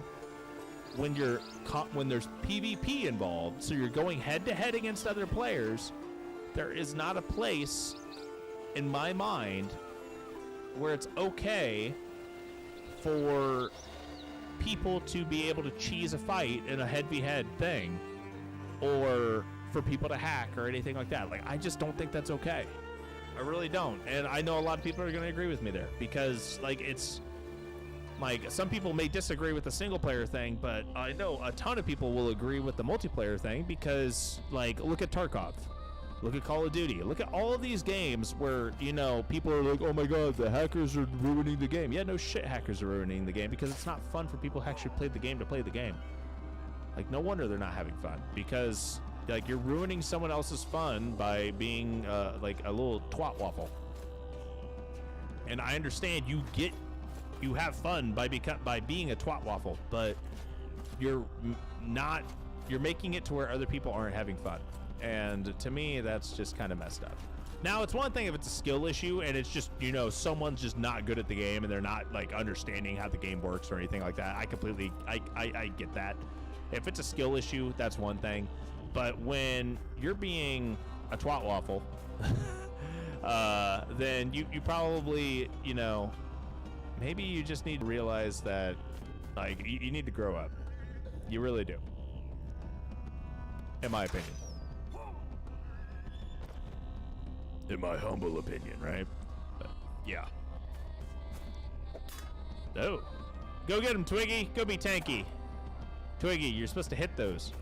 A: when there's PvP involved, so you're going head-to-head against other players, there is not a place in my mind where it's okay for people to be able to cheese a fight in a head-to-head thing, or for people to hack or anything like that. Like, I just don't think that's okay. I really don't. And I know a lot of people are going to agree with me there, because, like, it's like, some people may disagree with the single player thing, but I know a ton of people will agree with the multiplayer thing, because, like, look at Tarkov, look at Call of Duty, look at all of these games where, you know, people are like, oh my god, the hackers are ruining the game. Yeah, no shit, hackers are ruining the game, because it's not fun for people who actually play the game to play the game. Like, no wonder they're not having fun, because, like, you're ruining someone else's fun by being like a little twat waffle. And I understand you have fun by being a twat waffle, but you're making it to where other people aren't having fun. And to me, that's just kind of messed up. Now, it's one thing if it's a skill issue and it's just, you know, someone's just not good at the game and they're not, like, understanding how the game works or anything like that. I get that. If it's a skill issue, that's one thing. But when you're being a twat waffle, then you probably, you know, maybe you just need to realize that, like, you need to grow up. You really do. In my opinion. In my humble opinion, right? But, yeah. Oh. Go get him, Twiggy. Go be tanky. Twiggy, you're supposed to hit those.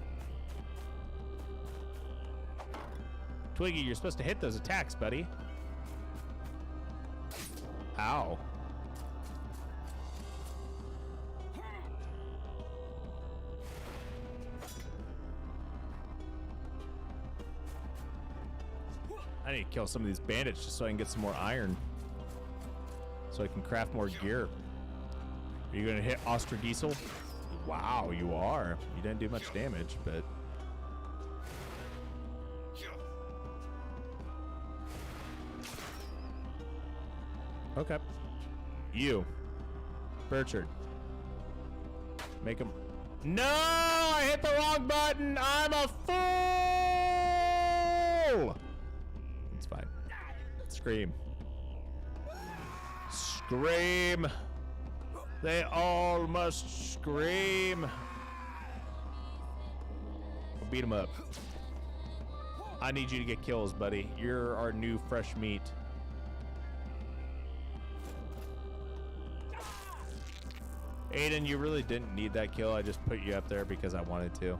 A: Twiggy, you're supposed to hit those attacks, buddy. Ow. I need to kill some of these bandits just so I can get some more iron. So I can craft more gear. Are you gonna hit Ostradiesel? Wow, you are. You didn't do much damage, but... Okay. You. Burchard. Make him... No! I hit the wrong button! I'm a fool! It's fine. Scream. Scream! They all must scream! I'll beat him up. I need you to get kills, buddy. You're our new fresh meat. Aiden, you really didn't need that kill. I just put you up there because I wanted to.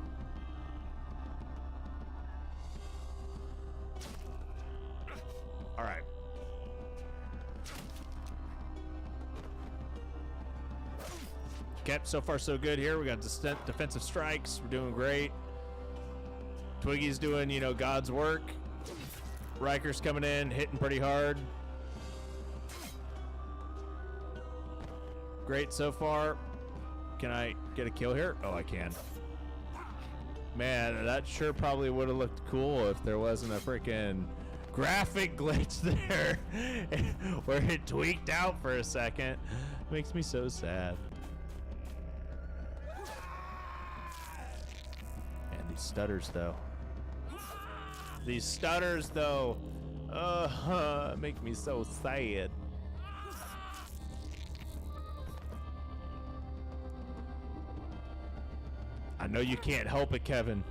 A: All right. Okay, so far so good here. We got defensive strikes. We're doing great. Twiggy's doing, you know, God's work. Riker's coming in, hitting pretty hard. Great so far. Can I get a kill here? Oh, I can. Man, that sure probably would have looked cool if there wasn't a freaking graphic glitch there where it tweaked out for a second. Makes me so sad. And these stutters, though. These stutters, though. Make me so sad. I know you can't help it, Kevin,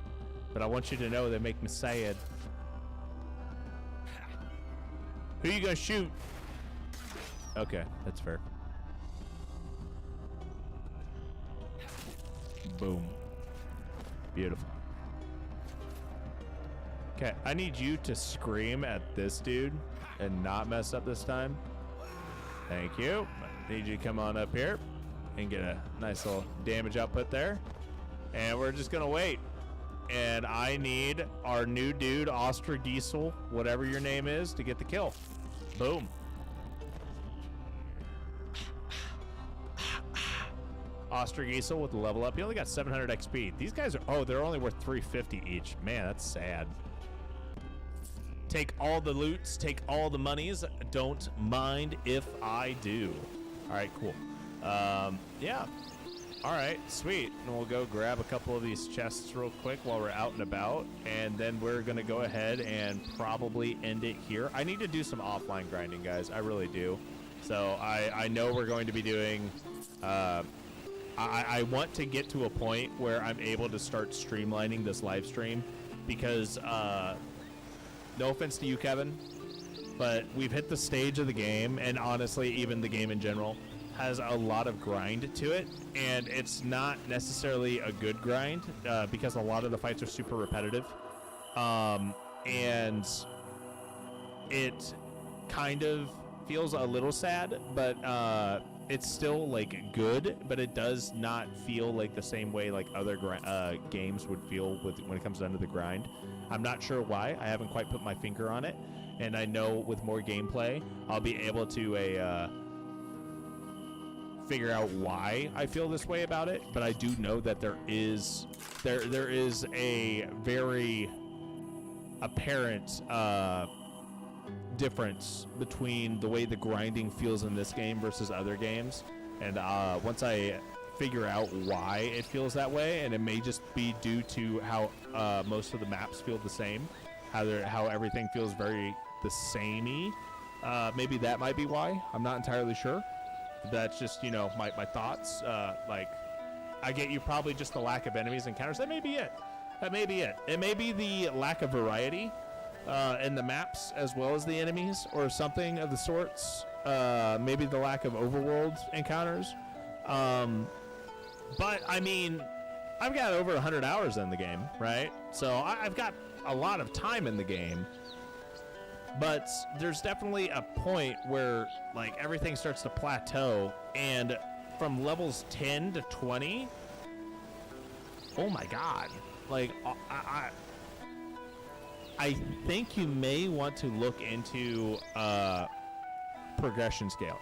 A: but I want you to know they make me sad. Who you gonna shoot? Okay, that's fair. Boom. Beautiful. Okay, I need you to scream at this dude and not mess up this time. Thank you. I need you to come on up here and get a nice little damage output there. And we're just gonna wait. And I need our new dude, Ostradiesel, whatever your name is, to get the kill. Boom. Ostradiesel with the level up. He only got 700 XP. These guys are, oh, they're only worth 350 each. Man, that's sad. Take all the loots, take all the monies. Don't mind if I do. All right, cool. Yeah. All right, sweet. And we'll go grab a couple of these chests real quick while we're out and about, and then we're gonna go ahead and probably end it here. I need to do some offline grinding, guys. I really do. So I know we're going to be doing. I want to get to a point where I'm able to start streamlining this live stream, because no offense to you, Kevin, but we've hit the stage of the game, and honestly, even the game in general has a lot of grind to it, and it's not necessarily a good grind because a lot of the fights are super repetitive, and it kind of feels a little sad, but it's still like good, but it does not feel like the same way like other games would feel when it comes down to the grind. I'm not sure why. I haven't quite put my finger on it, and I know with more gameplay I'll be able to figure out why I feel this way about it, but I do know that there is a very apparent difference between the way the grinding feels in this game versus other games, and once I figure out why it feels that way, and it may just be due to how most of the maps feel the same, how everything feels very the samey, maybe that might be why. I'm not entirely sure. That's just, you know, my thoughts. Like, I get you probably just the lack of enemies and encounters. That may be it. That may be it. It may be the lack of variety in the maps as well as the enemies, or something of the sorts. Maybe the lack of overworld encounters. But, I mean, I've got over 100 hours in the game, right? So I've got a lot of time in the game. But there's definitely a point where, like, everything starts to plateau, and from levels 10 to 20, oh my god, like, I think you may want to look into progression scale.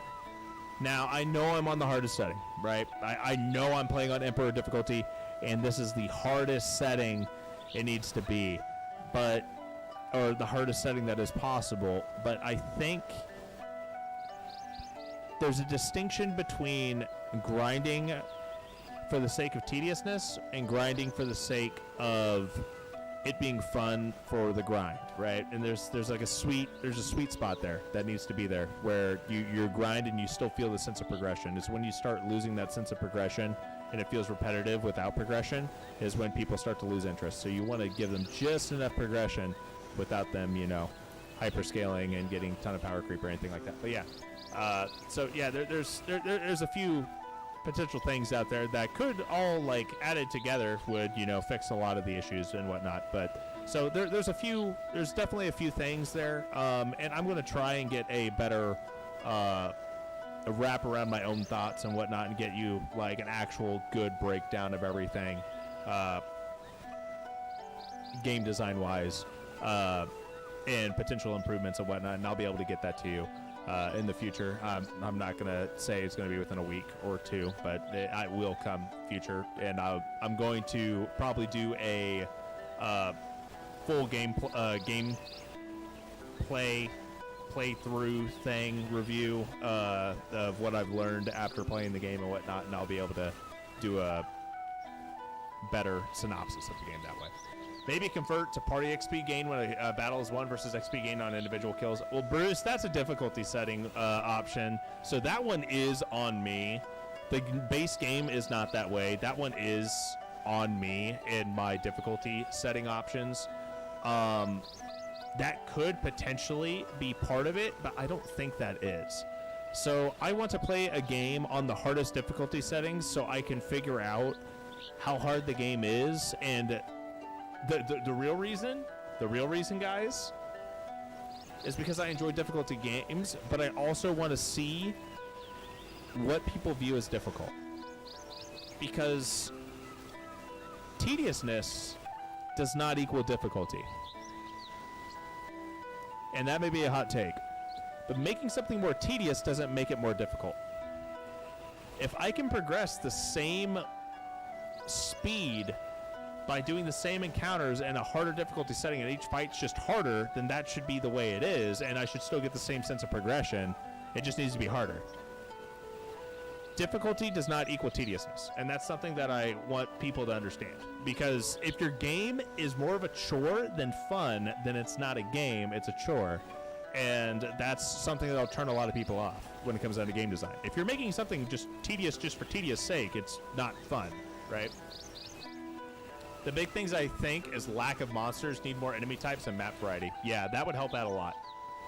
A: Now, I know I'm on the hardest setting, right? I know I'm playing on Emperor difficulty, and this is the hardest setting it needs to be, or the hardest setting that is possible, but I think there's a distinction between grinding for the sake of tediousness and grinding for the sake of it being fun for the grind, right? And there's like a sweet spot there that needs to be there where you grind and you still feel the sense of progression. It's when you start losing that sense of progression and it feels repetitive without progression is when people start to lose interest. So you want to give them just enough progression without them, hyperscaling and getting a ton of power creep or anything like that. But yeah, there's a few potential things out there that could all, like, added together would fix a lot of the issues and whatnot. But so there's definitely a few things there, and I'm going to try and get a better wrap around my own thoughts and whatnot and get you like an actual good breakdown of everything game design wise and potential improvements and whatnot, and I'll be able to get that to you in the future. I'm not going to say it's going to be within a week or two, but it will come future. And I'm going to probably do a full playthrough thing review of what I've learned after playing the game and whatnot, and I'll be able to do a better synopsis of the game that way. Maybe convert to party XP gain when a battle is won versus XP gain on individual kills. Well, Bruce, that's a difficulty setting option. So that one is on me. The base game is not that way. That one is on me in my difficulty setting options. That could potentially be part of it, but I don't think that is. So I want to play a game on the hardest difficulty settings so I can figure out how hard the game is. And the real reason, guys, is because I enjoy difficulty games, but I also want to see what people view as difficult. Because tediousness does not equal difficulty. And that may be a hot take, but making something more tedious doesn't make it more difficult. If I can progress the same speed by doing the same encounters in a harder difficulty setting and each fight's just harder, then that should be the way it is, and I should still get the same sense of progression. It just needs to be harder. Difficulty does not equal tediousness, and that's something that I want people to understand. Because if your game is more of a chore than fun, then it's not a game, it's a chore. And that's something that'll turn a lot of people off when it comes down to game design. If you're making something just tedious just for tedious sake, it's not fun, right? The big things I think is lack of monsters, need more enemy types, and map variety. Yeah, that would help out a lot.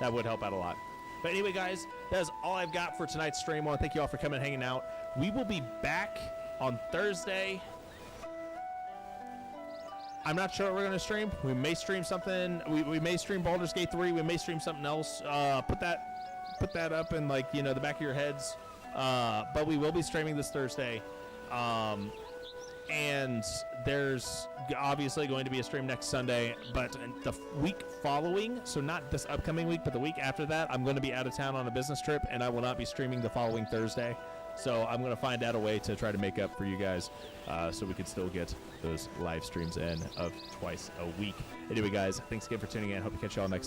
A: That would help out a lot. But anyway, guys, that is all I've got for tonight's stream. I want to thank you all for coming and hanging out. We will be back on Thursday. I'm not sure what we're going to stream. We may stream something. We may stream Baldur's Gate 3. We may stream something else. Put that up in, like, the back of your heads. But we will be streaming this Thursday. And there's obviously going to be a stream next Sunday, but the week following, so not this upcoming week, but the week after that, I'm going to be out of town on a business trip, and I will not be streaming the following Thursday. So I'm going to find out a way to try to make up for you guys so we can still get those live streams in of twice a week. Anyway, guys, thanks again for tuning in. Hope to catch you all next time.